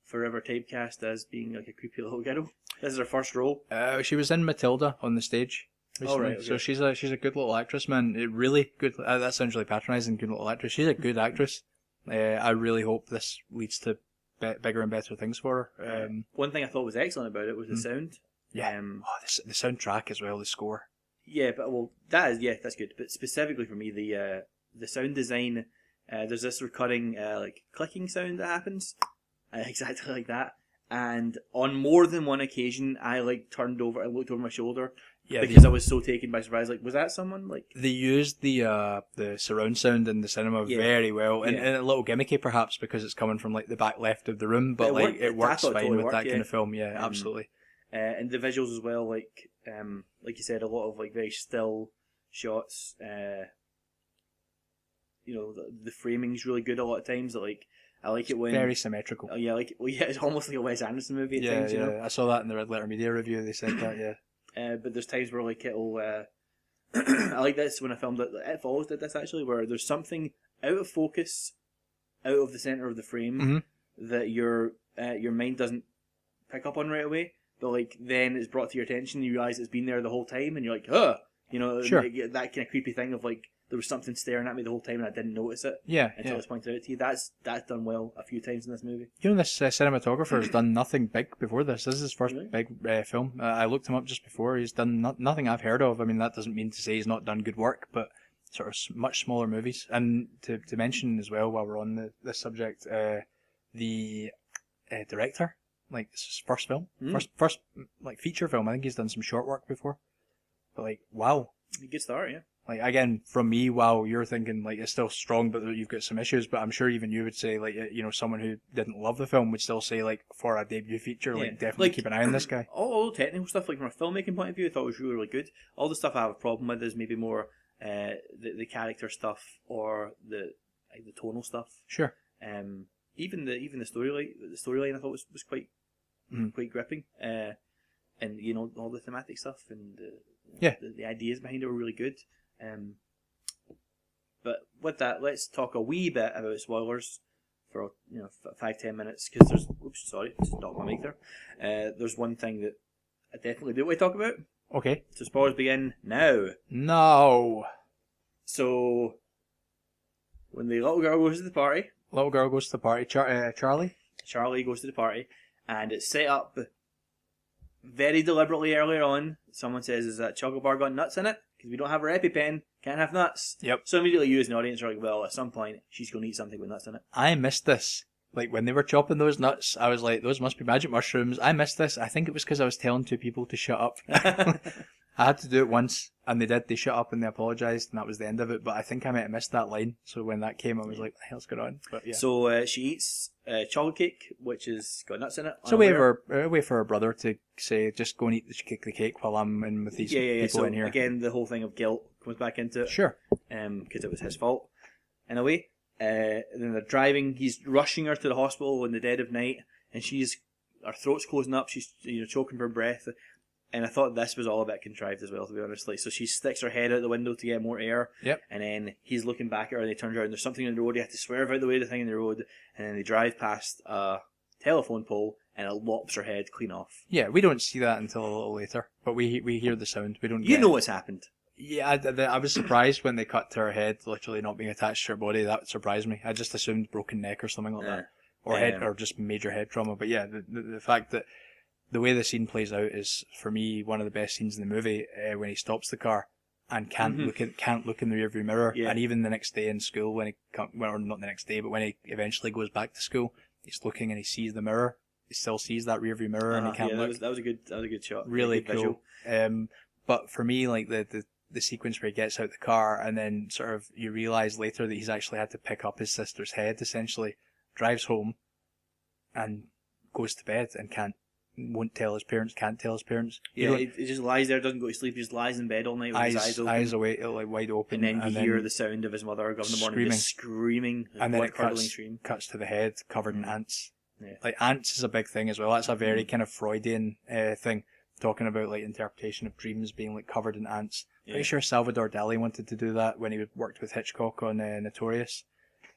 forever typecast as being like a creepy little girl. This is her first role. She was in Matilda on the stage recently, right, okay. so she's a good little actress, man. Really good. That sounds really patronising. Good little actress. She's a good actress. I really hope this leads to bigger and better things for her. One thing I thought was excellent about it was the sound. Yeah. The soundtrack as well, the score. Yeah, but well, that's good. But specifically for me, the sound design. There's this recurring like clicking sound that happens, exactly like that. And on more than one occasion, I like turned over and looked over my shoulder because I was so taken by surprise. Like, was that someone? Like, they used the surround sound in the cinema very well, and a little gimmicky perhaps because it's coming from like the back left of the room, but it works fine totally with worked, that kind of film. Yeah, absolutely. And the visuals as well, like you said, a lot of like very still shots. The framing's really good a lot of times. I like it when Very symmetrical. Oh yeah, it's almost like a Wes Anderson movie at times. You know? I saw that in the Red Letter Media review. They said that. Yeah. But there's times where like it'll. I like this when I filmed it. It Follows did this actually, where there's something out of focus, out of the center of the frame that your mind doesn't pick up on right away. But like then it's brought to your attention, you realize it's been there the whole time, and you're like, Sure. That kind of creepy thing of like there was something staring at me the whole time and I didn't notice it. Yeah. Until it's pointed out to you. That's done well a few times in this movie. You know, this cinematographer has done nothing big before this. This is his first big film. I looked him up just before. He's done nothing I've heard of. I mean, that doesn't mean to say he's not done good work, but sort of much smaller movies. And to mention as well, while we're on this subject, the director, like, it's his first film, first like feature film. I think he's done some short work before, but like, wow. A good start, yeah. Like, again, from me, wow, you're thinking, like, it's still strong, but you've got some issues, but I'm sure even you would say, like, someone who didn't love the film would still say, like, for a debut feature, like, definitely Like, keep an eye on this guy. All the technical stuff, like, from a filmmaking point of view, I thought was really, really good. All the stuff I have a problem with is maybe more the character stuff or the tonal stuff. Sure. Even the storyline I thought was quite gripping. And, all the thematic stuff and the ideas behind it were really good. But with that, let's talk a wee bit about spoilers for 5-10 minutes, because stop my mic there. There's one thing that I definitely do want to talk about. Okay. So spoilers begin now. No. So when the little girl goes to the party, Little girl goes to the party. Charlie? Charlie goes to the party, and it's set up very deliberately earlier on. Someone says, "Is that chocolate bar got nuts in it? Because we don't have our EpiPen, can't have nuts." Yep. So immediately you as an audience are like, well, at some point she's going to eat something with nuts in it. I missed this. Like, when they were chopping those nuts, I was like, those must be magic mushrooms. I missed this. I think it was because I was telling two people to shut up. I had to do it once, and they did. They shut up and they apologised, and that was the end of it. But I think I might have missed that line. So when that came, I was like, what the hell's going on? But yeah. So she eats chocolate cake, which has got nuts in it. So wait for her brother to say, just go and eat the cake while I'm in with these people so in here. Again, the whole thing of guilt comes back into it. Sure. Because it was his fault, in a way. Then they're driving. He's rushing her to the hospital in the dead of night, and her throat's closing up. She's choking for breath. And I thought this was all a bit contrived as well, to be honest. Like, so she sticks her head out the window to get more air. Yep. And then he's looking back at her, and they turn around. There's something in the road. He has to swerve out the way of the thing in the road, and then they drive past a telephone pole, and it lops her head clean off. Yeah, we don't see that until a little later, but we hear the sound. We don't. You know what's happened. Yeah, I was surprised when they cut to her head, literally not being attached to her body. That surprised me. I just assumed broken neck or something like that, or just major head trauma. But yeah, the fact that the way the scene plays out is, for me, one of the best scenes in the movie, when he stops the car and can't look in the rearview mirror, and even the next day in school when or not the next day, but when he eventually goes back to school, he's looking and he sees the mirror. He still sees that rearview mirror and he can't look. That was a good shot. Really good cool. But for me, like the the sequence where he gets out the car and then sort of you realise later that he's actually had to pick up his sister's head, essentially, drives home and goes to bed and can't tell his parents. Yeah, he just lies there, doesn't go to sleep, he just lies in bed all night with his eyes open. Eyes away, like wide open. And then you hear the sound of his mother going in the morning, just screaming, and then it cuts to the head covered in ants. Yeah. Like, ants is a big thing as well. That's a very kind of Freudian thing, talking about like interpretation of dreams being like covered in ants. Yeah. Pretty sure Salvador Dali wanted to do that when he worked with Hitchcock on Notorious.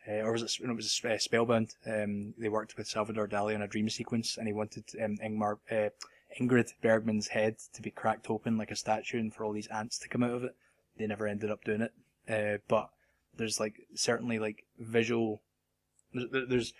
Or was it when it was Spellbound? They worked with Salvador Dali on a dream sequence, and he wanted Ingrid Bergman's head to be cracked open like a statue, and for all these ants to come out of it. They never ended up doing it. But there's like certainly like visual. There's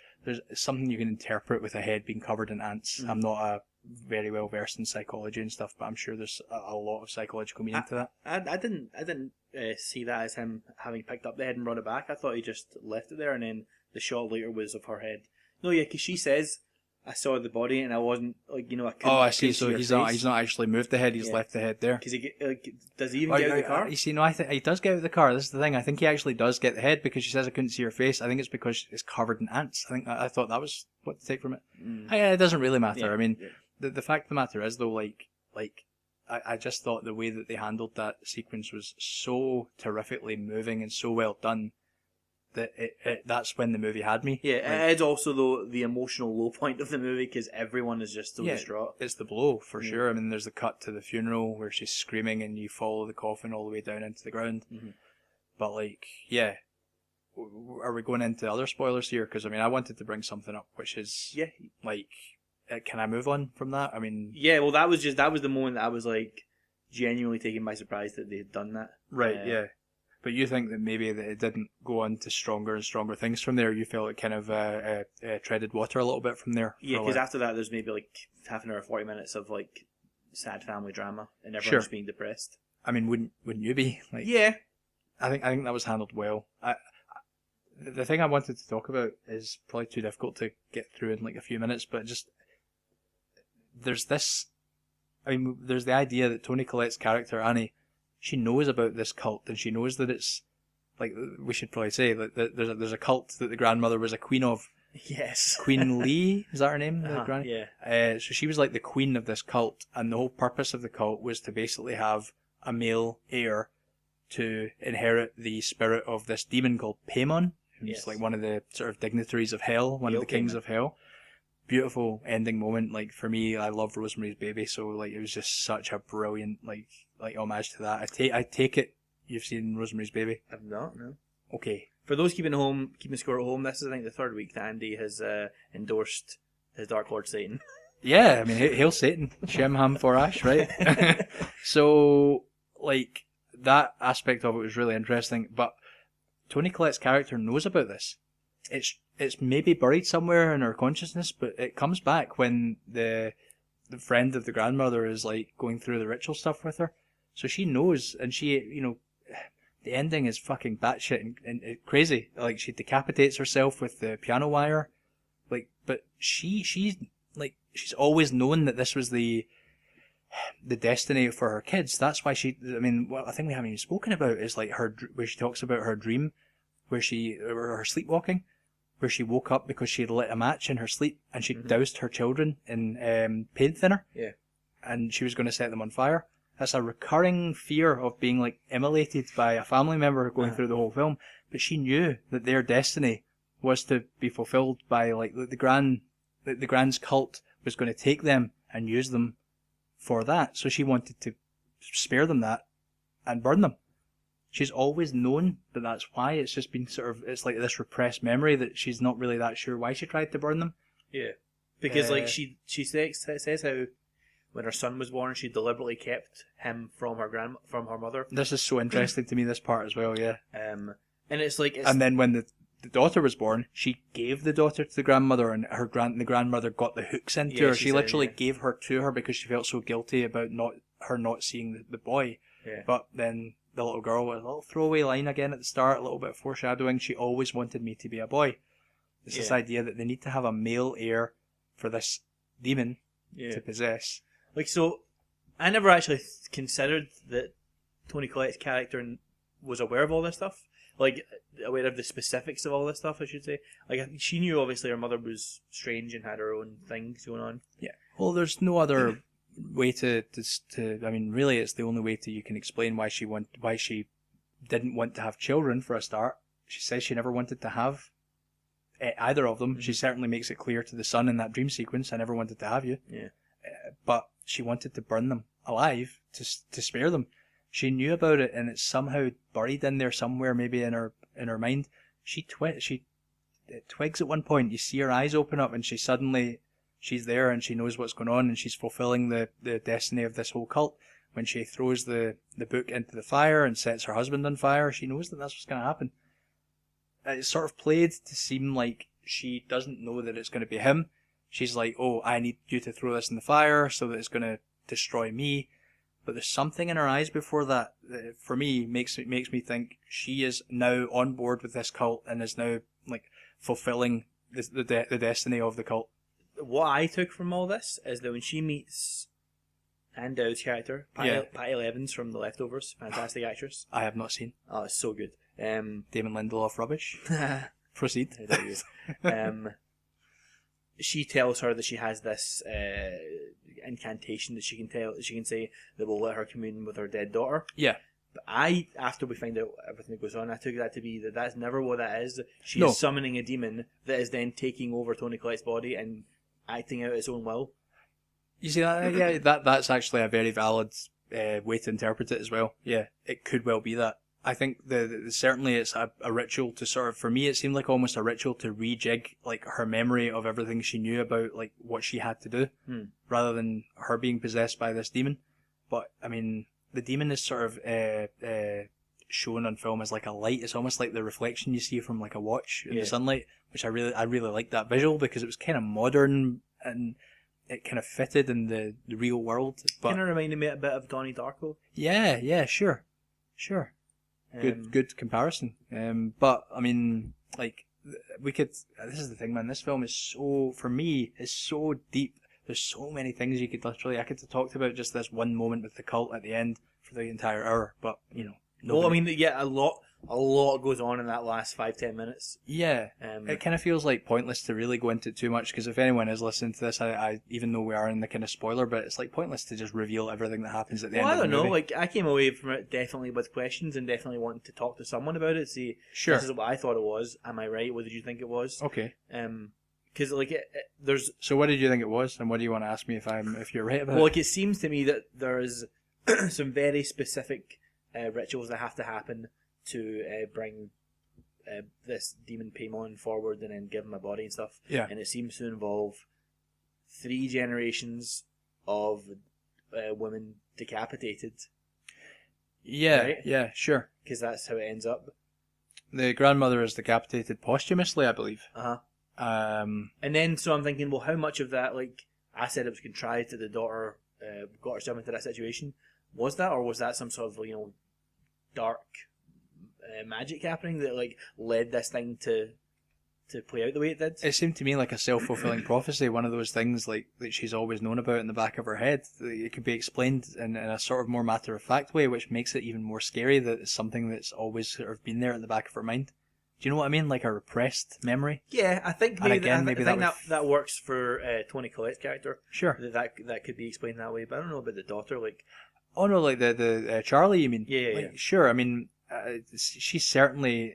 something you can interpret with a head being covered in ants. I'm not very well versed in psychology and stuff, but I'm sure there's a lot of psychological meaning to that. I didn't see that as him having picked up the head and brought it back. I thought he just left it there, and then the shot later was of her head. No, yeah, because she says, I saw the body and I wasn't like, I couldn't. Oh, I see. See So he's not actually moved the head. He's left the head there. Because does he even get out of the car? You see, no, I think he does get out of the car. This is the thing. I think he actually does get the head because she says I couldn't see her face. I think it's because it's covered in ants. I thought that was what to take from it. It doesn't really matter. Yeah, I mean, the fact of the matter is though, I just thought the way that they handled that sequence was so terrifically moving and so well done that that's when the movie had me. Yeah, it's also though the emotional low point of the movie because everyone is just so distraught. It's the blow for sure. I mean, there's the cut to the funeral where she's screaming and you follow the coffin all the way down into the ground. Mm-hmm. But are we going into other spoilers here? Because I mean, I wanted to bring something up, which is can I move on from that? I mean, well, that was the moment that I was like genuinely taken by surprise that they had done that. Right. Yeah. But you think that maybe that it didn't go on to stronger and stronger things from there? You felt it kind of treaded water a little bit from there? Yeah, because after that there's maybe like half an hour, 40 minutes of like sad family drama and everyone's being depressed. I mean, wouldn't you be? Yeah. I think that was handled well. The thing I wanted to talk about is probably too difficult to get through in like a few minutes, but just there's this. I mean, there's the idea that Toni Collette's character Annie, she knows about this cult and she knows that it's like we should probably say that there's a cult that the grandmother was a queen of. Yes. Queen Lee, is that her name? Yeah. So she was like the queen of this cult, and the whole purpose of the cult was to basically have a male heir to inherit the spirit of this demon called Paimon, who's like one of the sort of dignitaries of hell, one of the kings of hell. Beautiful ending moment. Like for me, I love Rosemary's Baby, so like it was just such a brilliant like homage to that. I take it you've seen Rosemary's Baby. I've not, no. Okay. For those keeping score at home, this is I think the third week that Andy has endorsed his Dark Lord Satan. Yeah, I mean hail Satan, Shem Ham Forash, right? So like that aspect of it was really interesting, but Toni Collette's character knows about this. It's maybe buried somewhere in her consciousness, but it comes back when the friend of the grandmother is like going through the ritual stuff with her. So she knows, and she, the ending is fucking batshit and crazy. Like she decapitates herself with the piano wire, like. But she's always known that this was the destiny for her kids. That's why what I think we haven't even spoken about is like where she talks about her dream, or her sleepwalking, where she woke up because she had lit a match in her sleep and she doused her children in paint thinner. Yeah. And she was going to set them on fire. That's a recurring fear of being like immolated by a family member going through the whole film. But she knew that their destiny was to be fulfilled by like the grand's cult was going to take them and use them for that. So she wanted to spare them that and burn them. She's always known that that's why. It's just been it's like this repressed memory that she's not really that sure why she tried to burn them. Yeah. Because like she says how when her son was born, she deliberately kept him from her mother. This is so interesting to me, this part as well, yeah. And it's like... And then when the daughter was born, she gave the daughter to the grandmother, and the grandmother got the hooks into her. She literally gave her to her because she felt so guilty about not seeing the boy. Yeah. But then the little girl, a little throwaway line again at the start, a little bit of foreshadowing, she always wanted me to be a boy. It's this idea that they need to have a male heir for this demon to possess. Like, so, I never actually considered that Toni Collette's character was aware of all this stuff, like aware of the specifics of all this stuff, I should say. Like I think she knew obviously her mother was strange and had her own things going on. Yeah. Well, there's no other way to. I mean, really, it's the only way you can explain why she didn't want to have children for a start. She says she never wanted to have either of them. Mm-hmm. She certainly makes it clear to the son in that dream sequence, "I never wanted to have you." Yeah. But she wanted to burn them alive to spare them. She knew about it, and it's somehow buried in there somewhere, maybe in her mind. She twigs at one point. You see her eyes open up, and she's there, and she knows what's going on, and she's fulfilling the destiny of this whole cult. When she throws the book into the fire and sets her husband on fire, she knows that that's what's going to happen. It's sort of played to seem like she doesn't know that it's going to be him. She's like, "Oh, I need you to throw this in the fire so that it's going to destroy me." But there's something in her eyes before that for me makes me think she is now on board with this cult and is now like fulfilling the destiny of the cult. What I took from all this is that when she meets Anne Dowd's character, Patty Levins from The Leftovers, fantastic actress. I have not seen. Oh, it's so good. Damon Lindelof rubbish. Proceed. She tells her that she has this incantation that she can say that will let her commune with her dead daughter. Yeah. But after we find out everything that goes on, I took that to be that that's never what that is. She No. is summoning a demon that is then taking over Toni Collette's body and acting out its own will. You see that? Yeah, that's actually a very valid way to interpret it as well. Yeah, it could well be that. I think certainly it's a ritual to sort of, for me, it seemed like almost a ritual to rejig like her memory of everything she knew about like what she had to do, rather than her being possessed by this demon. But I mean, the demon is sort of shown on film as like a light. It's almost like the reflection you see from like a watch in the sunlight, which I really liked that visual because it was kind of modern and it kind of fitted in the real world. But Kind of reminded me a bit of Donnie Darko. Yeah, sure. Good comparison. But I mean, like this is the thing, man. This film is for me, is so deep. There's so many things I could have talked about just this one moment with the cult at the end for the entire hour. But you know, Well, I mean, yeah, a lot goes on in that last 5-10 minutes. Yeah, it kind of feels like pointless to really go into it too much because if anyone is listening to this, I even though we are in the kind of spoiler bit, it's like pointless to just reveal everything that happens at the end. I of the don't know. movie. Like I came away from it definitely with questions and definitely wanting to talk to someone about it. See, Sure. This is what I thought it was. Am I right? What did you think it was? Okay. Because like there's So what did you think it was, and what do you want to ask me if you're right about well, it? like it seems to me that there is some very specific rituals that have to happen to bring this demon Paimon forward and then give him a body and stuff. Yeah. And it seems to involve 3 generations of women decapitated. Yeah, right? yeah, sure. Because that's how it ends up. The grandmother is decapitated posthumously, I believe. And then, so I'm thinking, well, how much of that, like, I said it was contrived that the daughter got herself into that situation. Was that, or was that some sort of, dark magic happening that, like, led this thing to play out the way it did? It seemed to me like a self-fulfilling prophecy, one of those things, like, that she's always known about in the back of her head. It could be explained in a sort of more matter-of-fact way, which makes it even more scary that it's something that's always sort of been there in the back of her mind. Do you know what I mean? Like a repressed memory? Yeah, I think And maybe, again, maybe I think that that works for Toni Collette's character. Sure. That could be explained that way, but I don't know about the daughter. Like, Oh no, like the Charlie, you mean? Yeah, Like, yeah. Sure. I mean, she certainly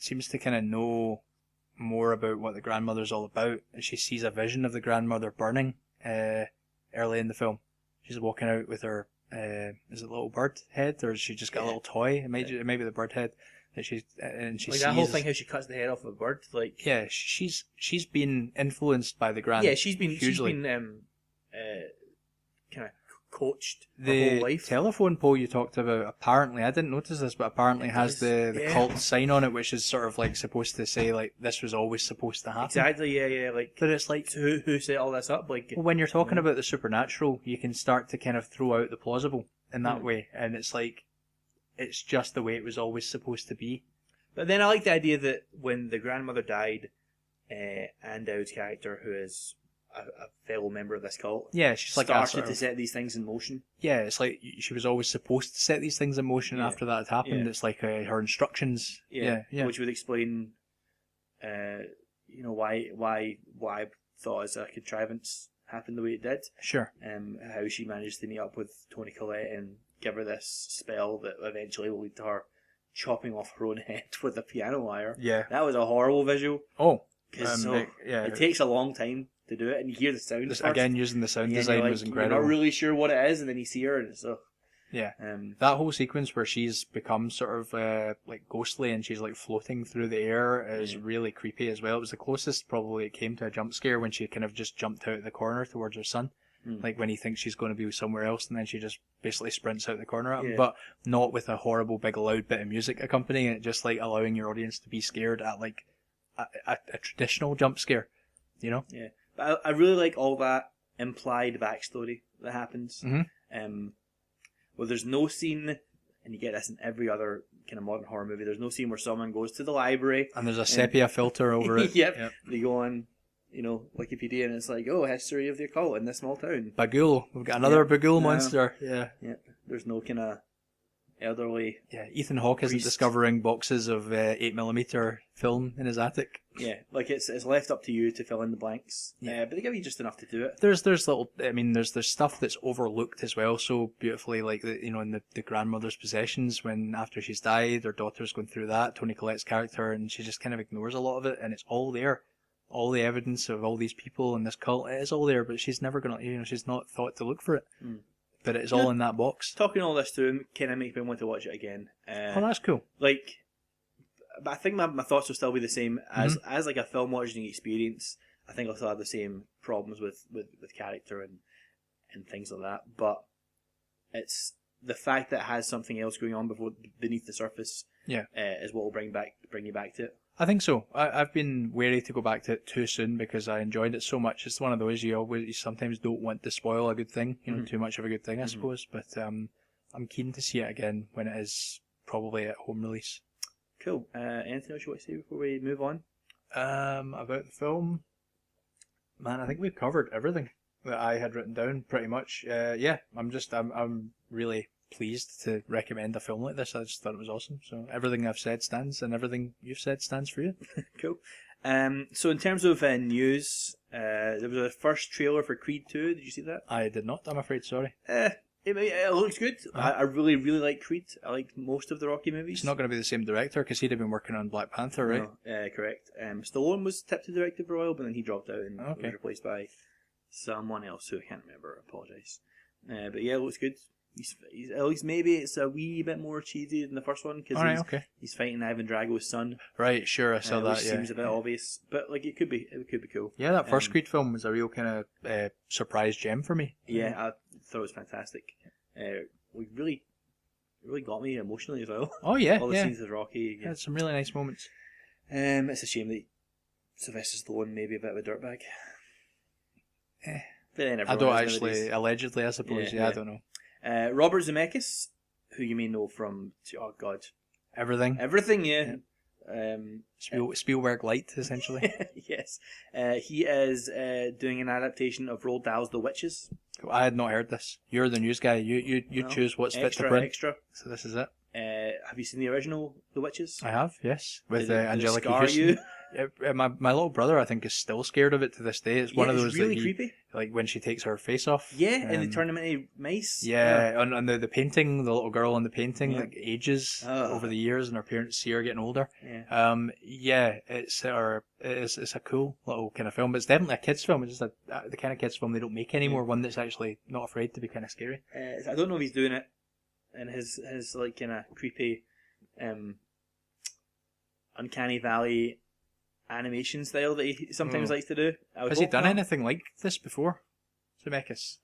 seems to kind of know more about what the grandmother's all about, and she sees a vision of the grandmother burning early in the film. She's walking out with her is it a little bird head, or has she just got a little toy? It may be the bird head that she like that whole thing, how she cuts the head off of a bird. Like, Yeah, she's been influenced by the grand. yeah, she's been hugely. kind of coached her The whole life. telephone pole you talked about, apparently, I didn't notice this, but apparently has the Yeah. cult sign on it, which is sort of like supposed to say like this was always supposed to happen. Exactly. Yeah. Like, But it's like, so who set all this up? Like, well, when you're talking about the supernatural, you can start to kind of throw out the plausible in that way, and it's like it's just the way it was always supposed to be. but then I like the idea that when the grandmother died, Anne Dowd's character, who is a fellow member of this cult. Yeah, she's like started to set these things in motion. Yeah, it's like she was always supposed to set these things in motion. After that had happened, Yeah. it's like her instructions. Yeah. Which would explain, why I thought as a contrivance happened the way it did. Sure. How she managed to meet up with Toni Collette and give her this spell that eventually will lead to her chopping off her own head with a piano wire. Yeah. That was a horrible visual. Oh. It takes a long time to do it, and you hear the sound first. Again, using the sound design was incredible. You're not really sure what it is, and then you see her, and it's yeah. That whole sequence where she's become sort of like ghostly and she's like floating through the air is really creepy as well. It was the closest probably it came to a jump scare when she kind of just jumped out of the corner towards her son. Like when he thinks she's going to be somewhere else, and then she just basically sprints out the corner at him, but not with a horrible big loud bit of music accompanying it, just like allowing your audience to be scared at like a traditional jump scare, you know? Yeah, but I really like all that implied backstory that happens. Well, there's no scene, and you get this in every other kind of modern horror movie. There's no scene where someone goes to the library and there's a sepia filter over it. Yep. They go on, Wikipedia, and it's like, history of the occult in this small town. Bagul. We've got another Bagul monster. Yeah. There's no kind of elderly. Yeah. Ethan Hawke isn't discovering boxes of 8mm film in his attic. Yeah, like it's left up to you to fill in the blanks. Yeah, but they give you just enough to do it. There's little. I mean, there's stuff that's overlooked as well, so beautifully, like in the grandmother's possessions, when after she's died, her daughter's going through that. Toni Collette's character, and she just kind of ignores a lot of it, and it's all there. All the evidence of all these people in this cult, it is all there, but she's never gonna, she's not thought to look for it. But it's all in that box. Talking all this through kind of makes me want to watch it again. Oh, that's cool. But I think my thoughts will still be the same as like a film watching experience. I think I'll still have the same problems with character and things like that. But it's the fact that it has something else going on beneath the surface. Yeah, is what will bring you back to it. I think so. I've been wary to go back to it too soon because I enjoyed it so much. It's one of those you sometimes don't want to spoil a good thing, too much of a good thing, I suppose. But I'm keen to see it again when it is probably at home release. Cool. Anything else you want to say before we move on? About the film, man, I think we've covered everything that I had written down pretty much. I'm really pleased to recommend a film like this. I just thought it was awesome. So everything I've said stands, and everything you've said stands for you. Cool. So in terms of news, there was a first trailer for Creed 2. Did you see that? I did not. I'm afraid. Sorry. It looks good. I really, really like Creed. I like most of the Rocky movies. It's not going to be the same director because he'd have been working on Black Panther, right? No, correct. Stallone was tipped to direct for a while, but then he dropped out and was replaced by someone else who I can't remember. I apologise. But yeah, it looks good. He's at least maybe it's a wee bit more cheesy than the first one because he's fighting Ivan Drago's son. Right, sure, I saw that. Which seems a bit obvious, but like it could be cool. Yeah, that first Creed film was a real kind of surprise gem for me. Yeah, I thought it was fantastic. We really got me emotionally as well. Oh yeah, all the scenes with Rocky. Yeah, some really nice moments. It's a shame that Sylvester Stallone may be a bit of a dirtbag. But then I don't actually, allegedly, I suppose. Yeah, I don't know. Robert Zemeckis, who you may know from Everything, yeah. Spielberg light, essentially. Yes, he is doing an adaptation of Roald Dahl's The Witches. I had not heard this. You're the news guy. You choose what's fit to print. Extra. So this is it. Have you seen the original The Witches? I have, yes, with Angelica Houston. You? My little brother, I think, is still scared of it to this day. It's one of those it's really creepy. Like when she takes her face off. Yeah, and they turn them into mice. Yeah, and the painting, the little girl on the painting, like ages over the years, and her parents see her getting older. Yeah, it's a cool little kind of film, but it's definitely a kids film. It's just the kind of kids film they don't make anymore. One that's actually not afraid to be kind of scary. I don't know if he's doing it in his like kind of creepy, uncanny valley animation style that he sometimes likes to do. Has he done anything like this before, Zemeckis?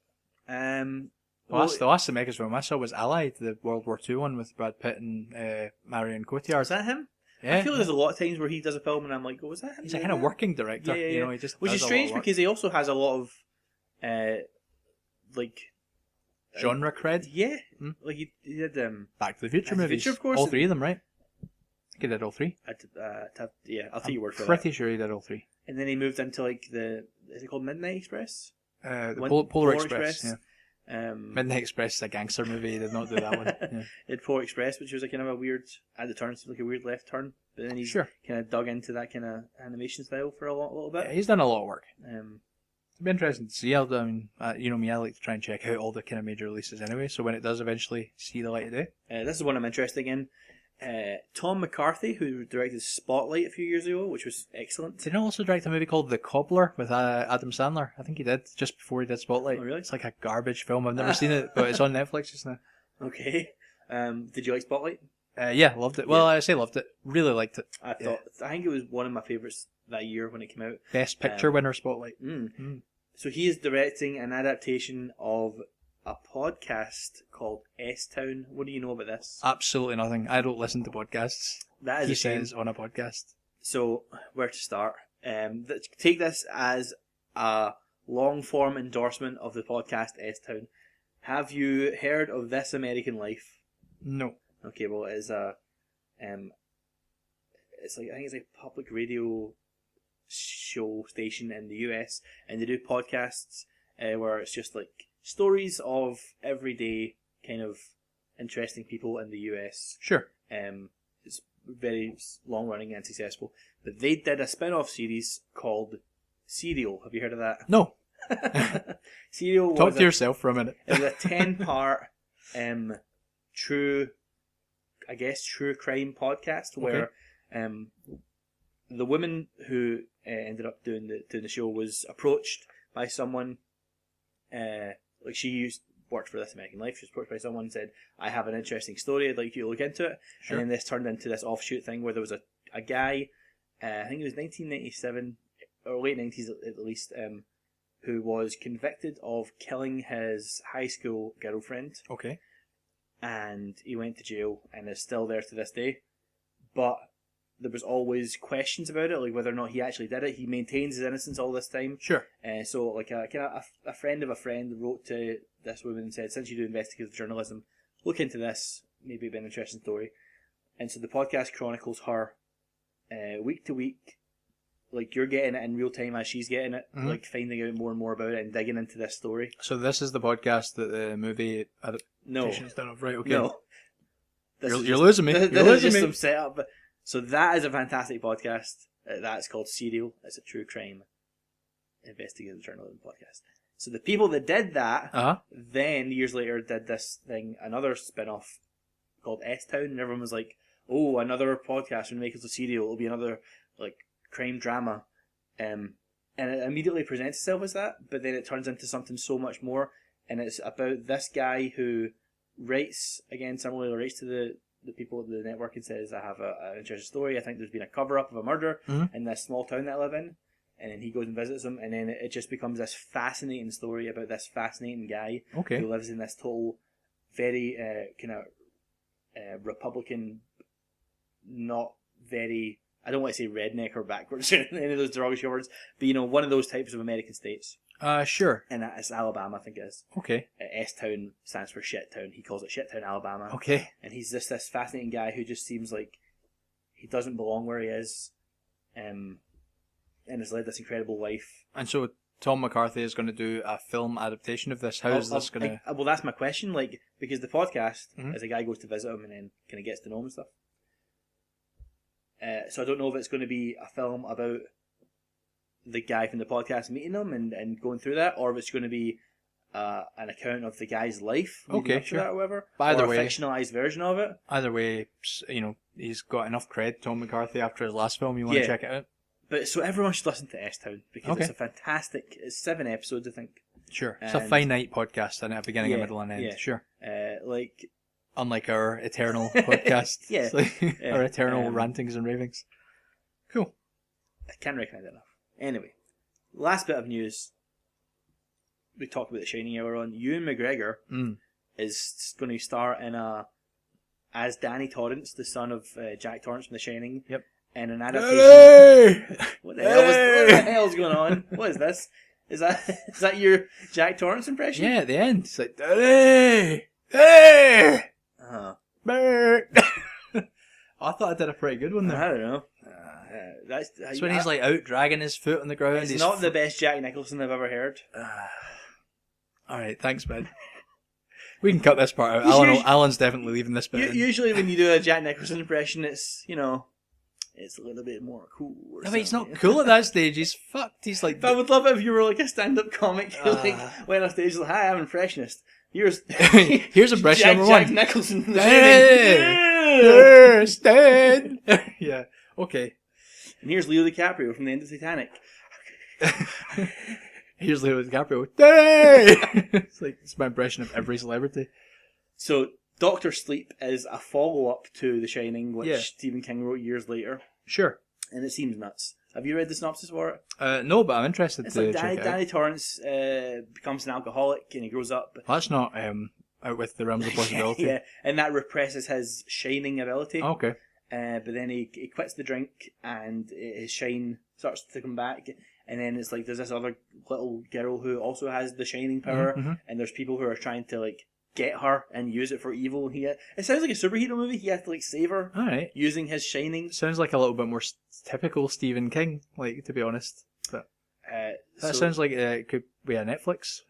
The last Zemeckis film I saw was Allied, the World War II one with Brad Pitt and Marion Cotillard. Is that him? Yeah. I feel there's a lot of times where he does a film and I'm like, was that him? He's a kind of working director. Yeah. You know, he just which is strange because he also has a lot of like genre cred. Yeah, like he did Back to the Future movies. Future, of course. All three of them, right? I think he did all three. I'll take your word for that. Pretty sure he did all three. And then he moved into like is it called Midnight Express? The One- Polar Express. Yeah. Um, Midnight Express is a gangster movie. They did not do that one. Yeah. It Polar Express, which was a kind of a weird at the turn, seemed like a weird left turn, but then he Sure. kind of dug into that kind of animation style for a little bit. Yeah, he's done a lot of work. Um, It'd be interesting to see. I mean, you know me, I like to try and check out all the kind of major releases anyway. So when it does eventually see the light of day, this is one I'm interested in. Tom McCarthy, who directed Spotlight a few years ago, which was excellent. did he also direct a movie called The Cobbler with Adam Sandler? I think he did just before he did Spotlight. Oh, really? It's like a garbage film. I've never seen it, but it's on Netflix just now. Okay. Did you like Spotlight? Yeah, loved it. Well, I say loved it. Really liked it. I think it was one of my favourites that year when it came out. Best Picture winner Spotlight. So he is directing an adaptation of a podcast called S-Town. What do you know about this? Absolutely nothing. I don't listen to podcasts. That is He a shame. says on a podcast. So, where to start? Take this as a long-form endorsement of the podcast S-Town. Have you heard of This American Life? No. Okay, well, it is a, it's like, I think it's like a public radio show station in the US, and they do podcasts where it's just like stories of everyday kind of interesting people in the US. Sure. It's very long running and successful. But they did a spin-off series called Serial. Have you heard of that? No. Serial was Talk to yourself for a minute. it was a 10-part true crime podcast where the woman who ended up doing the show was approached by someone like she worked for This American Life. She was approached by someone and said, I have an interesting story, I'd like you to look into it. Sure. And then this turned into this offshoot thing where there was a guy, I think it was 1997 or late 90s at least, who was convicted of killing his high school girlfriend, Okay. and he went to jail and is still there to this day. But there was always questions about it, like whether or not he actually did it. He maintains his innocence all this time. Sure. So like a friend of a friend wrote to this woman and said, since you do investigative journalism, look into this. Maybe it'd be an interesting story. And so the podcast chronicles her week to week. Like you're getting it in real time as she's getting it, like finding out more and more about it and digging into this story. So this is the podcast that the movie No, adaptation's done of, right? Okay. no. You're losing me. This You're is losing just me. some setup. So that is a fantastic podcast. That's called Serial. It's a true crime investigative journalism podcast. So the people that did that, then years later did this thing, another spin-off called S-Town, and everyone was like, oh, another podcast when make it a Serial, it'll be another like crime drama. And it immediately presents itself as that, but then it turns into something so much more, and it's about this guy who writes, again, similarly writes to the people at the network and says, I have an interesting story. I think there's been a cover-up of a murder in this small town that I live in. And then he goes and visits him, and then it just becomes this fascinating story about this fascinating guy who lives in this total, very kind of Republican, not very, I don't want to say redneck or backwards or any of those derogatory words, but one of those types of American states. Sure. And it's Alabama, I think it is. Okay. S-Town stands for Shit Town. He calls it Shit Town, Alabama. Okay. And he's this fascinating guy who just seems like he doesn't belong where he is, and has led this incredible life. And so Tom McCarthy is going to do a film adaptation of this. How is this going to... Well, that's my question. Like, because the podcast, as a guy goes to visit him and then kind of gets to know him and stuff. So I don't know if it's going to be a film about the guy from the podcast meeting him and going through that, or if it's going to be an account of the guy's life. Okay, sure. That or whatever. But either or way, a fictionalized version of it. Either way, he's got enough cred, Tom McCarthy, after his last film. You want to check it out? But so everyone should listen to S-Town because it's a fantastic. It's 7 episodes, I think. Sure, it's a finite podcast, and a beginning, a middle, and end. Yeah. Sure. Like unlike our eternal podcast, our eternal rantings and ravings. Cool. I can't recommend it enough. Anyway, last bit of news. We talked about The Shining earlier on. Ewan McGregor is going to star in as Danny Torrance, the son of Jack Torrance from The Shining. Yep. In an adaptation. What the hell's going on? What is this? Is that your Jack Torrance impression? Yeah, at the end. It's like, Daddy! Hey! Uh-huh. I thought I did a pretty good one there. I don't know. It's when he's like out dragging his foot on the ground. It's not the best Jack Nicholson I've ever heard. All right, thanks, man. We can cut this part out. Alan's definitely leaving this bit. Usually, when you do a Jack Nicholson impression, it's it's a little bit more cool. No, but he's not cool at that stage. He's fucked. He's like. But I would love it if you were like a stand-up comic who like went on stage like, "Hi, I'm an impressionist. Here's impression number Jack one. Nicholson." Hey, Stan. Yeah. Okay. And here's Leo DiCaprio from the end of Titanic. Here's Leo DiCaprio. Hey! It's my impression of every celebrity. So, Doctor Sleep is a follow-up to The Shining, which Stephen King wrote years later. Sure. And it seems nuts. Have you read the synopsis for it? No, but I'm interested It's to like check it out. Danny Torrance becomes an alcoholic and he grows up. That's not out with the realms of possibility. Yeah, and that represses his shining ability. Okay. But then he quits the drink and his shine starts to come back. And then it's like there's this other little girl who also has the shining power, and there's people who are trying to like get her and use it for evil. It sounds like a superhero movie. He has to like save her, All right. using his shining. Sounds like a little bit more typical Stephen King, like, to be honest. But that sounds like it could be a Netflix.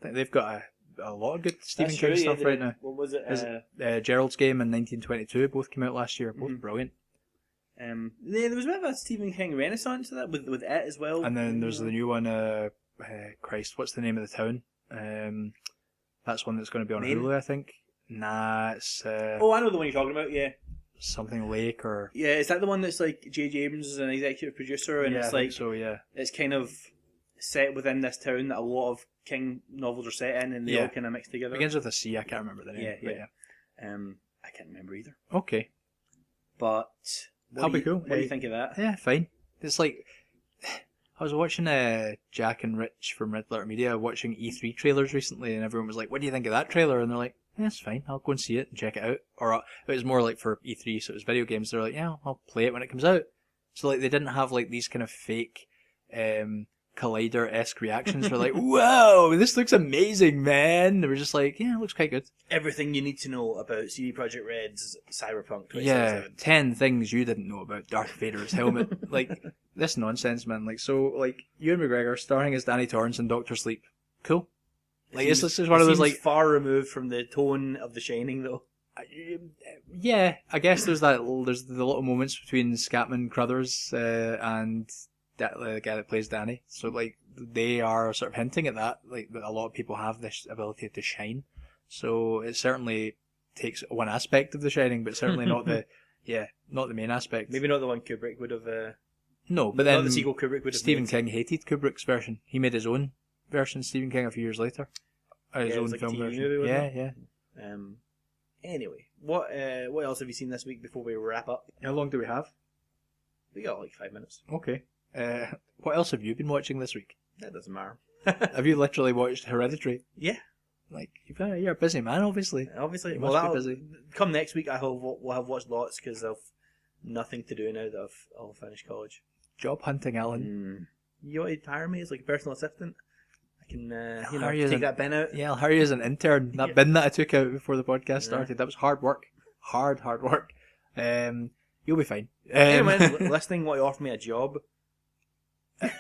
They've got a lot of good Stephen King stuff right now. What was it? Gerald's Game and 1922 both came out last year. Both brilliant. There was a bit of a Stephen King renaissance to that with it as well. And then there's the new one. Christ, what's the name of the town? That's one that's going to be on Maine? Hulu, I think. Nah, it's I know the one you're talking about. Yeah. something Lake or. Yeah, is that the one that's like J.J. Abrams is an executive producer, and Yeah, it's I like think so, yeah. it's kind of set within this town that a lot of King novels are set in, and they all kind of mix together. Begins with a C. I can't remember the name. Yeah. I can't remember either. Okay. But That'll be cool. What do you think of that? Yeah, fine. It's like I was watching Jack and Rich from Red Letter Media watching E3 trailers recently, and everyone was like, "What do you think of that trailer?" And they're like, "Yeah, it's fine. I'll go and see it and check it out." Or it was more like for E3, so it was video games. They're like, "Yeah, I'll play it when it comes out." So like they didn't have like these kind of fake Collider-esque reactions. They're like, "Whoa, this looks amazing, man!" They were just like, "Yeah, it looks quite good." Everything you need to know about CD Projekt Red's Cyberpunk 2077. Yeah, 10 things you didn't know about Darth Vader's helmet. Like, this nonsense, man. Like, so, like, Ewan McGregor starring as Danny Torrance in Doctor Sleep. Cool. Like, this is one of those, like... far removed from the tone of The Shining, though. Yeah, I guess there's the little moments between Scatman Crothers and the guy that plays Danny. So, like, they are sort of hinting at that. Like, that a lot of people have this ability to shine. So it certainly takes one aspect of The Shining, but certainly not the main aspect. Maybe not the one Kubrick would have. No, but then not the sequel Kubrick would have. Stephen made. King hated Kubrick's version. He made his own version. Stephen King a few years later, his it own was like a film TV version. movie, wasn't Yeah. Anyway, what else have you seen this week before we wrap up? How long do we have? We got like 5 minutes. Okay. What else have you been watching this week? That doesn't matter. Have you literally watched Hereditary? Yeah. Like you're a busy man, obviously. Obviously, You well, must be busy. come next week, we'll have watched lots because I've nothing to do now that I'll finish college. Job hunting, Alan. You want to hire me as like a personal assistant? I can hire you as take that bin out. Yeah, I'll hire you as an intern. That bin that I took out before the podcast started, that was hard work. Hard work. You'll be fine. Anyone listening want to offer me a job?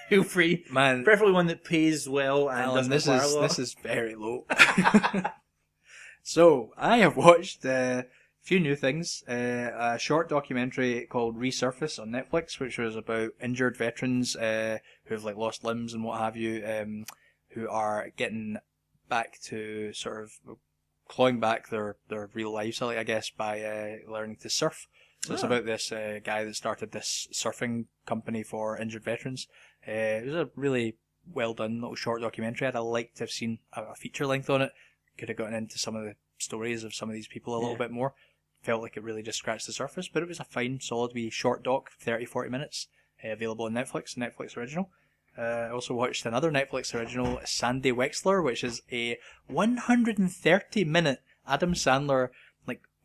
Feel free, man. Preferably one that pays well and Alan, doesn't require a lot. this is very low. So I have watched a few new things. A short documentary called Resurface on Netflix, which was about injured veterans who have like lost limbs and what have you, who are getting back to sort of clawing back their real lives, I guess, by learning to surf. So it's about this guy that started this surfing company for injured veterans. It was a really well done little short documentary. I'd like to have seen a feature length on it. Could have gotten into some of the stories of some of these people a little bit more. Felt like it really just scratched the surface, but it was a fine, solid wee short doc, 30-40 minutes, available on Netflix original. I also watched another Netflix original, Sandy Wexler, which is a 130-minute Adam Sandler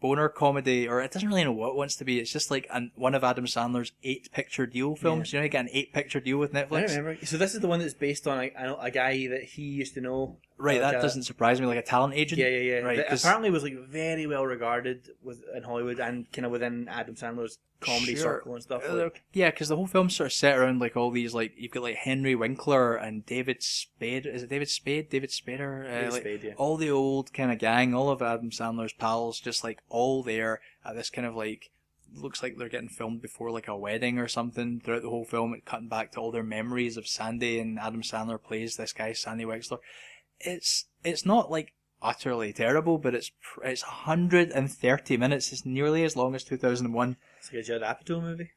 boner comedy, or it doesn't really know what it wants to be. It's just like one of Adam Sandler's 8-picture deal films. You know, you get an 8-picture deal with Netflix. I remember. So this is the one that's based on a guy that he used to know Right, Like that doesn't surprise me. Like a talent agent. Yeah. Right, That 'cause- apparently was like very well regarded in Hollywood and kind of within Adam Sandler's comedy Sure. circle and stuff. Like, Yeah, because the whole film's sort of set around like all these like you've got like Henry Winkler and David Spade. Is it David Spade? David Spader? David Like, Spade, yeah. all the old kind of gang, all of Adam Sandler's pals, just like all there at this kind of like looks like they're getting filmed before like a wedding or something. Throughout the whole film, it cutting back to all their memories of Sandy, and Adam Sandler plays this guy Sandy Wexler. It's not like utterly terrible, but it's 130 minutes. It's nearly as long as 2001. it's like a Judd Apatow movie.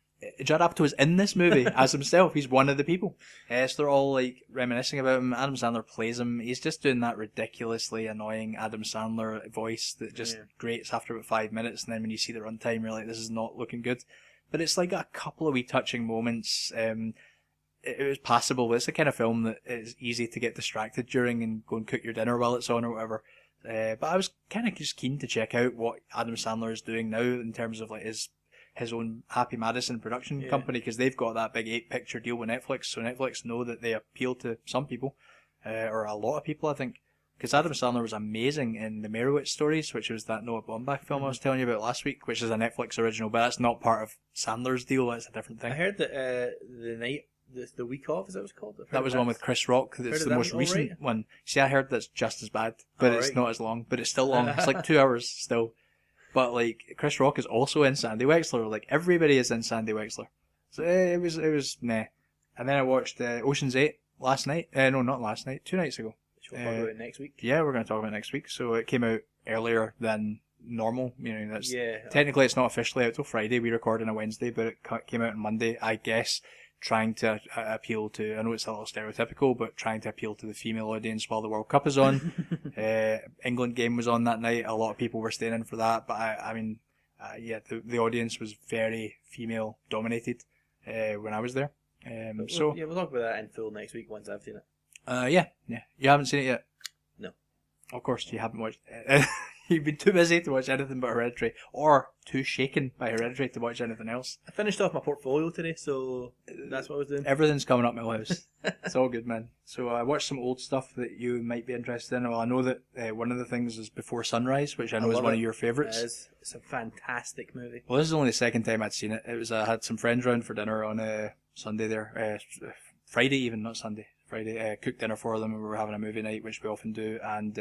Judd Apatow is in this movie as himself. He's one of the people. So they're all like reminiscing about him. Adam Sandler plays him. He's just doing that ridiculously annoying Adam Sandler voice that just grates after about 5 minutes, and then when you see the runtime, you're like, this is not looking good. But it's like a couple of wee touching moments. It was passable, but it's the kind of film that is easy to get distracted during and go and cook your dinner while it's on or whatever. But I was kind of just keen to check out what Adam Sandler is doing now in terms of like his own Happy Madison production company, because they've got that big 8-picture deal with Netflix, so Netflix know that they appeal to some people, or a lot of people, I think. Because Adam Sandler was amazing in the Meyerowitz Stories, which was that Noah Baumbach film I was telling you about last week, which is a Netflix original, but that's not part of Sandler's deal. That's a different thing. I heard that the week off, is that what it's called? That was the one with Chris Rock. That's the most recent one. See, I heard that's just as bad, but it's not as long. But it's still long. It's like 2 hours still. But like Chris Rock is also in Sandy Wexler. Like everybody is in Sandy Wexler. So it was meh. And then I watched Ocean's 8 last night. No, not last night. 2 nights ago. We'll talk about it next week. Yeah, we're going to talk about it next week. So it came out earlier than normal. You know, that's Yeah. technically it's not officially out till Friday. We record on a Wednesday, but it came out on Monday. I guess trying to appeal to, I know it's a little stereotypical, but trying to appeal to the female audience while the World Cup is on. England game was on that night. A lot of people were staying in for that, but I mean, the audience was very female dominated when I was there. We'll talk about that in full next week once I've seen it. Yeah. You haven't seen it yet? No. Of course, you haven't watched it. You've been too busy to watch anything but Hereditary, or too shaken by Hereditary to watch anything else. I finished off my portfolio today, so that's what I was doing. Everything's coming up my house. It's all good, man. So I watched some old stuff that you might be interested in. Well, I know that one of the things is Before Sunrise, which I know is one of your favourites. It's a fantastic movie. Well, this is only the second time I'd seen it. I had some friends round for dinner on Sunday there. Friday even, not Sunday. Friday. Cooked dinner for them, and we were having a movie night, which we often do, and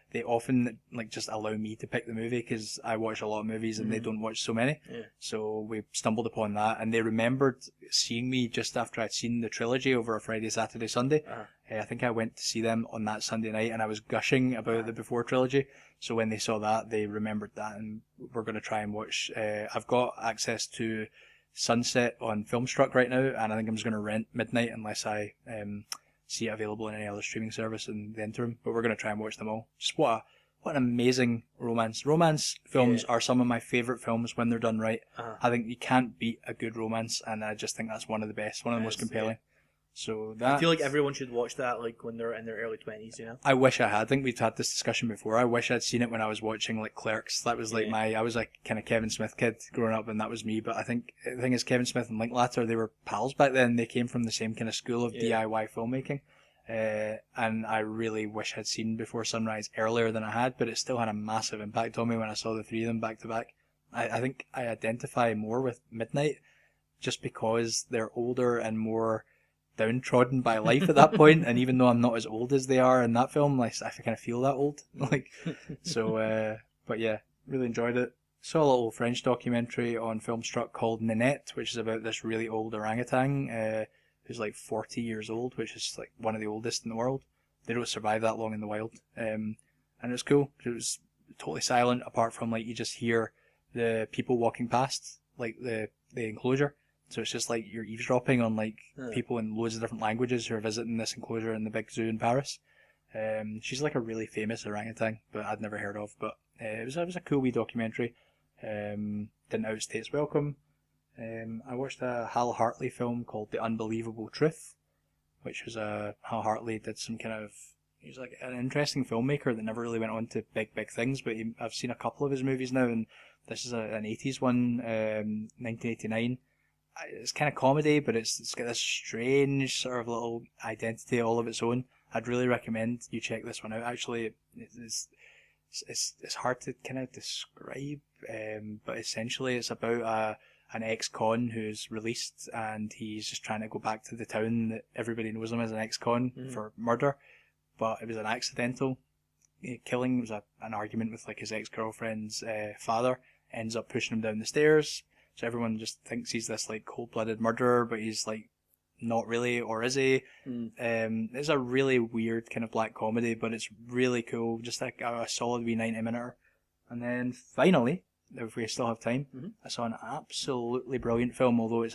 they often like just allow me to pick the movie because I watch a lot of movies and they don't watch so many. Yeah. So we stumbled upon that, and they remembered seeing me just after I'd seen the trilogy over a Friday, Saturday, Sunday. I think I went to see them on that Sunday night, and I was gushing about the Before trilogy. So when they saw that, they remembered that, and we're going to try and watch. I've got access to Sunset on Filmstruck right now, and I think I'm just going to rent Midnight unless I see it available in any other streaming service in the interim. But we're going to try and watch them all. Just what an amazing romance. Romance films are some of my favourite films when they're done right. I think you can't beat a good romance, and I just think that's one of the best, one of the most compelling. Yeah. So I feel like everyone should watch that like when they're in their early 20s, you know? I wish I had. I think we've had this discussion before. I wish I'd seen it when I was watching like Clerks. That was like I was like kind of Kevin Smith kid growing up, and that was me. But I think the thing is, Kevin Smith and Linklater, they were pals back then. They came from the same kind of school of DIY filmmaking. And I really wish I'd seen Before Sunrise earlier than I had, but it still had a massive impact on me when I saw the three of them back to back. I think I identify more with Midnight just because they're older and more downtrodden by life at that point, and even though I'm not as old as they are in that film, like I kind of feel that old. But yeah, really enjoyed it. Saw a little French documentary on Filmstruck called Ninette, which is about this really old orangutan who's like 40 years old, which is like one of the oldest in the world. They don't survive that long in the wild, and it was cool. It was totally silent apart from like you just hear the people walking past like the enclosure. So it's just like you're eavesdropping on like people in loads of different languages who are visiting this enclosure in the big zoo in Paris. She's like a really famous orangutan, but I'd never heard of. But it was a cool wee documentary. Didn't outstay its welcome. I watched a Hal Hartley film called The Unbelievable Truth, which was Hal Hartley did some kind of, he's like an interesting filmmaker that never really went on to big things, but I've seen a couple of his movies now, and this is an 80s one, 1989. It's kind of comedy, but it's got this strange sort of little identity all of its own. I'd really recommend you check this one out. Actually, it's hard to kind of describe, but essentially it's about an ex-con who's released, and he's just trying to go back to the town that everybody knows him as an ex-con for murder, but it was an accidental killing. It was an argument with like his ex-girlfriend's father, ends up pushing him down the stairs, so everyone just thinks he's this like cold-blooded murderer, but he's like not really, or is he? It's a really weird kind of black comedy, but it's really cool, just like a solid wee 90-minute. And then finally, if we still have time, I saw an absolutely brilliant film, although it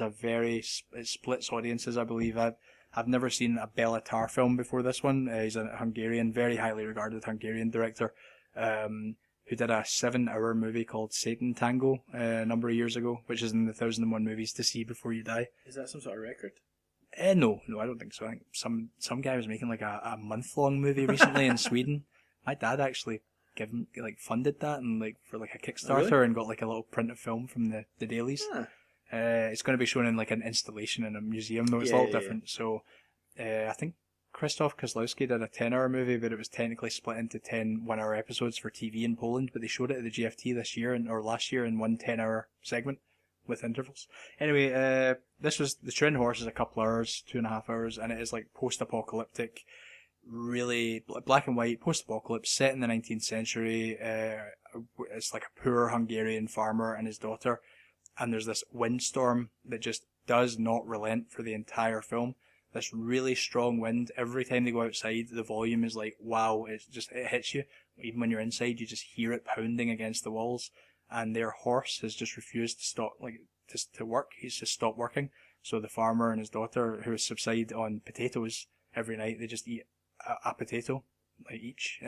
splits audiences, I believe. I've never seen a Bela Tarr film before this one. He's a Hungarian, very highly regarded Hungarian director, who did a 7-hour movie called Satan Tango a number of years ago, which is in the 1001 Movies to See Before You Die. Is that some sort of record? No, I don't think so. I think some guy was making like a month-long movie recently in Sweden. My dad actually funded that and like for like a Kickstarter, really? and got like a little print of film from the dailies. It's going to be shown in like an installation in a museum, though. It's all different. So I think Krzysztof Kozlowski did a 10-hour movie, but it was technically split into 10 1-hour episodes for TV in Poland, but they showed it at the GFT this year or last year in one 10-hour segment with intervals. Anyway, this was The Trained Horse is a couple hours, 2.5 hours, and it is like post-apocalyptic, really black and white post-apocalypse set in the 19th century. It's like a poor Hungarian farmer and his daughter, and there's this windstorm that just does not relent for the entire film. This really strong wind. Every time they go outside, the volume is like, wow, it hits you. Even when you're inside, you just hear it pounding against the walls. And their horse has just refused to stop, to work. He's just stopped working. So the farmer and his daughter, who subside on potatoes every night, they just eat a potato, like each,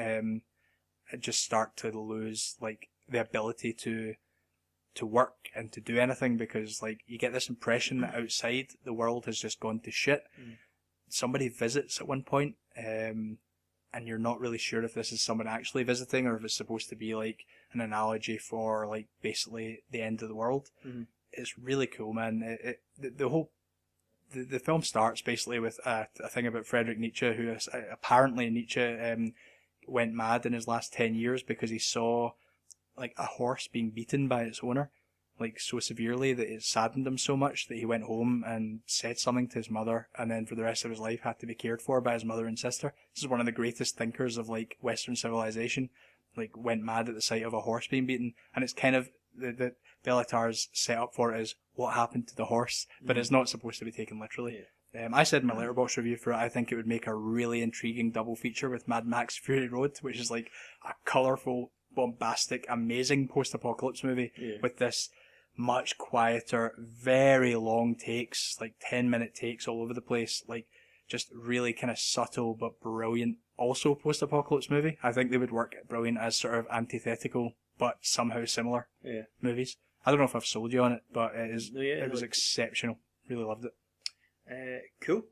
just start to lose like the ability to work and to do anything, because like you get this impression that outside the world has just gone to shit. Somebody visits at one point, and you're not really sure if this is someone actually visiting or if it's supposed to be like an analogy for like basically the end of the world. It's really cool, man. The film starts basically with a thing about Friedrich Nietzsche, who is, apparently Nietzsche went mad in his last 10 years because he saw like a horse being beaten by its owner, like so severely that it saddened him so much that he went home and said something to his mother, and then for the rest of his life had to be cared for by his mother and sister. This is one of the greatest thinkers of like Western civilization, like went mad at the sight of a horse being beaten. And it's kind of the Bela Tarr's set up for it is what happened to the horse, but it's not supposed to be taken literally. I said in my Letterboxd review for it, I think it would make a really intriguing double feature with Mad Max Fury Road, which is like a colourful, bombastic, amazing post-apocalypse movie with this much quieter, very long takes, like 10-minute takes all over the place, like just really kind of subtle but brilliant, also post-apocalypse movie. I think they would work brilliant as sort of antithetical but somehow similar movies. I don't know if I've sold you on it, but it was exceptional. Really loved it. Cool.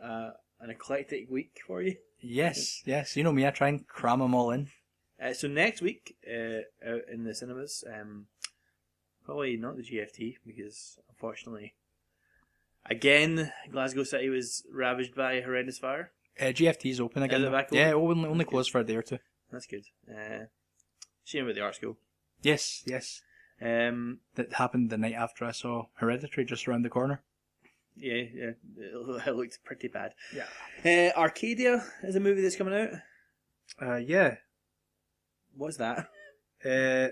An eclectic week for you. Yes. You know me, I try and cram them all in. So next week, out in the cinemas, probably not the GFT, because unfortunately, again, Glasgow City was ravaged by a horrendous fire. GFT's open again. Is it back open? Yeah, only closed for a day or two. That's good. Shame about the art school. Yes. That happened the night after I saw Hereditary just around the corner. Yeah, it looked pretty bad. Yeah. Arcadia is a movie that's coming out. Yeah. What's that?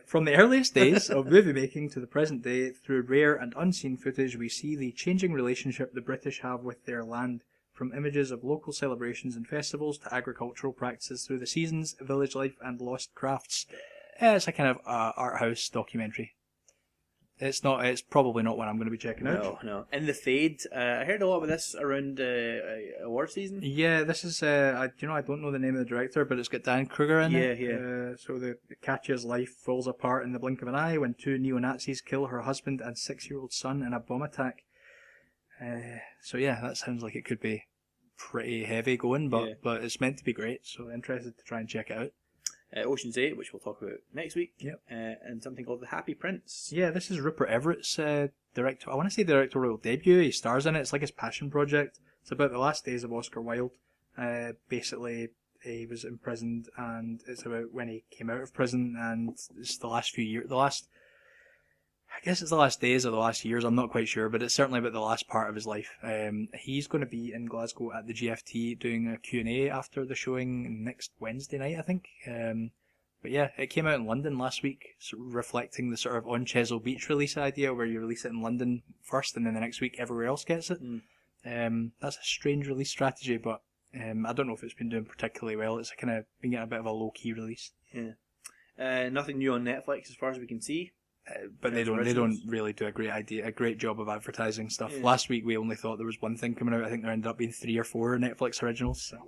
From the earliest days of movie making to the present day, through rare and unseen footage, we see the changing relationship the British have with their land, from images of local celebrations and festivals to agricultural practices through the seasons, village life and lost crafts. It's a kind of art house documentary. It's probably not one I'm going to be checking out. No. In the Fade, I heard a lot about this around award season. Yeah, this is, I don't know the name of the director, but it's got Dan Kruger in it. Yeah. So the Katya's life falls apart in the blink of an eye when 2 neo-Nazis kill her husband and 6-year-old son in a bomb attack. So yeah, that sounds like it could be pretty heavy going, but it's meant to be great, so interested to try and check it out. Ocean's 8, which we'll talk about next week. Yep. And something called The Happy Prince. Yeah, this is Rupert Everett's director. I want to say directorial debut. He stars in it. It's like his passion project. It's about the last days of Oscar Wilde Basically, he was imprisoned, and it's about when he came out of prison, and it's the last few years, I guess it's the last days or the last years, I'm not quite sure, but it's certainly about the last part of his life. He's going to be in Glasgow at the GFT doing a Q&A after the showing next Wednesday night, I think. But yeah, it came out in London last week, sort of reflecting the sort of on Chesil Beach release idea where you release it in London first and then the next week everywhere else gets it. That's a strange release strategy, but I don't know if it's been doing particularly well. It's kind of been getting a bit of a low-key release. Yeah. Nothing new on Netflix as far as we can see. But they don't really do a great job of advertising stuff. Yeah. Last week we only thought there was one thing coming out. I think there ended up being 3 or 4 Netflix originals. So.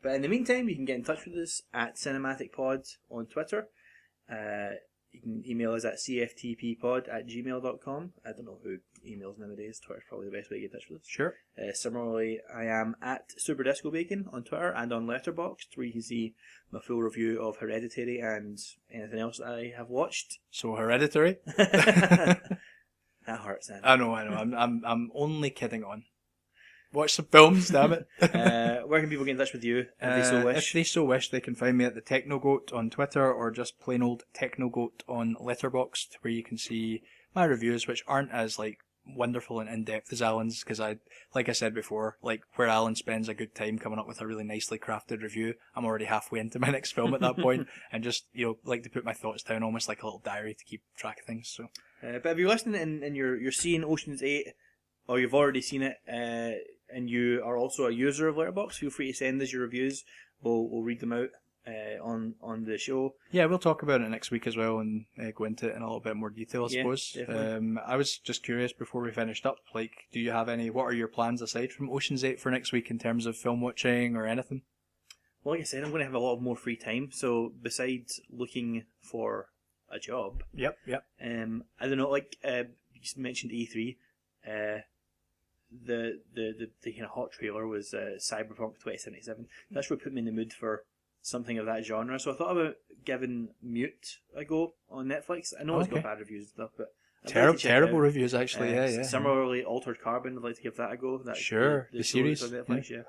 But in the meantime, you can get in touch with us at CinematicPod on Twitter. You can email us at cftppod@gmail.com. I don't know who emails nowadays. Twitter's probably the best way to get in touch with us. Sure. Similarly, I am at SuperDiscoBacon on Twitter and on Letterboxd, where you can see my full review of Hereditary and anything else I have watched. So Hereditary. That hurts, Andy. I know. I'm only kidding on. Watch some films, damn it. Where can people get in touch with you if they so wish? If they so wish, they can find me at the Technogoat on Twitter or just plain old Technogoat on Letterboxd, where you can see my reviews, which aren't as wonderful and in-depth as Alan's, because like I said before, where Alan spends a good time coming up with a really nicely crafted review, I'm already halfway into my next film at that point, and just like to put my thoughts down almost like a little diary to keep track of things. So, but if you're listening and you're seeing Ocean's 8, or you've already seen it, and you are also a user of Letterboxd, feel free to send us your reviews. We'll read them out on the show. Yeah, we'll talk about it next week as well and go into it in a little bit more detail, I Yeah, suppose. definitely. I was just curious before we finished up, do you have what are your plans aside from Ocean's 8 for next week in terms of film watching or anything? Well, like I said, I'm going to have a lot more free time, so besides looking for a job, Yep. I don't know, you mentioned E3, the kind of hot trailer was Cyberpunk 2077. That's what put me in the mood for something of that genre. So I thought about giving Mute a go on Netflix. I know it's got bad reviews and stuff, but I'd like to check Terrible it out. reviews, actually. Yeah. Similarly, Altered Carbon. I'd like to give that a go. Sure, the show series, that's on Netflix. Yeah.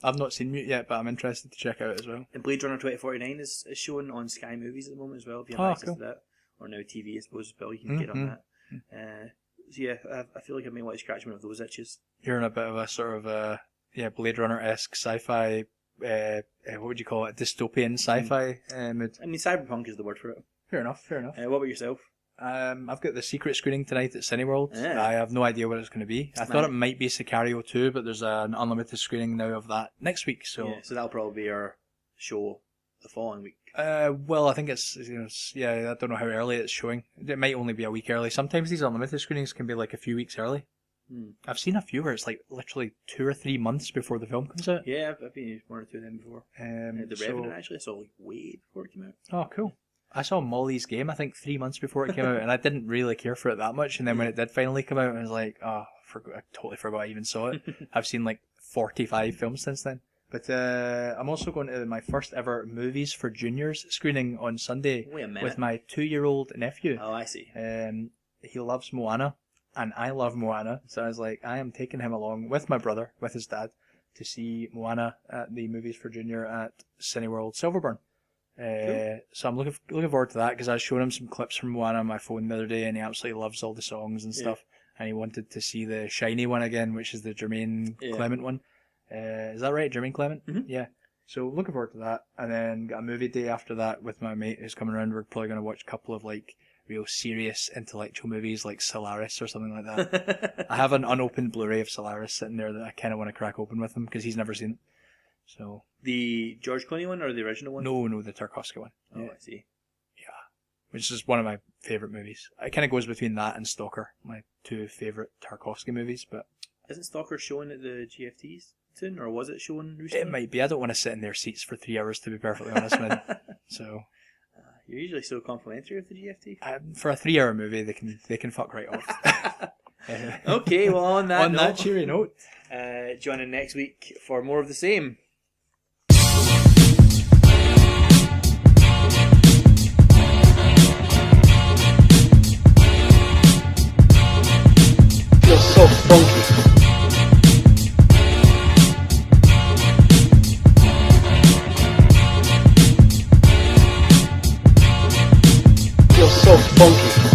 I've not seen Mute yet, but I'm interested to check it out as well. And Blade Runner 2049 is showing on Sky Movies at the moment as well. If you have access to that, or now TV, I suppose, Bill, you can get on that. So yeah, I feel like I may want to scratch one of those itches. You're in a bit of a sort of Blade Runner-esque sci-fi. What would you call it? Dystopian sci-fi mood. I mean, cyberpunk is the word for it. Fair enough. What about yourself? I've got the secret screening tonight at Cineworld. Yeah. I have no idea what it's going to be. I thought it might be Sicario 2, but there's an unlimited screening now of that next week. So that'll probably be our show the following week. Well, I think it's I don't know how early it's showing. It might only be a week early. Sometimes these unlimited screenings can be a few weeks early. I've seen a few where it's literally 2 or 3 months before the film comes out. Yeah, I've been one or two of them before. The Revenant actually I saw way before it came out. Oh, cool. I saw Molly's Game, I think 3 months before it came out, and I didn't really care for it that much. And then when it did finally come out, I was like, I totally forgot I even saw it. I've seen 45 films since then. But I'm also going to my first ever Movies for Juniors screening on Sunday with my 2-year-old nephew. Oh, I see. He loves Moana, and I love Moana. So I was like, I am taking him along with my brother, with his dad, to see Moana at the Movies for Junior at Cineworld Silverburn. Cool. So I'm looking forward to that, because I was showing him some clips from Moana on my phone the other day, and he absolutely loves all the songs and stuff. And he wanted to see the shiny one again, which is the Jermaine Clement one. Is that right, Jermaine Clement? Mm-hmm. Yeah. So looking forward to that, and then got a movie day after that with my mate who's coming around. We're probably going to watch a couple of real serious intellectual movies like Solaris or something like that. I have an unopened Blu-ray of Solaris sitting there that I kind of want to crack open with him because he's never seen it. So the George Clooney one or the original one? No, the Tarkovsky one. Oh, Yeah. I see. Yeah, which is one of my favourite movies. It kind of goes between that and Stalker, my 2 favourite Tarkovsky movies. But isn't Stalker showing at the GFTs soon, or was it shown recently? it might be. I don't want to sit in their seats for 3 hours, to be perfectly honest, man. So you're usually so complimentary with the GFT. For a 3-hour movie, they can fuck right off. Okay, well on that note, that cheery note, join in next week for more of the same. You're so funky. feels so funky.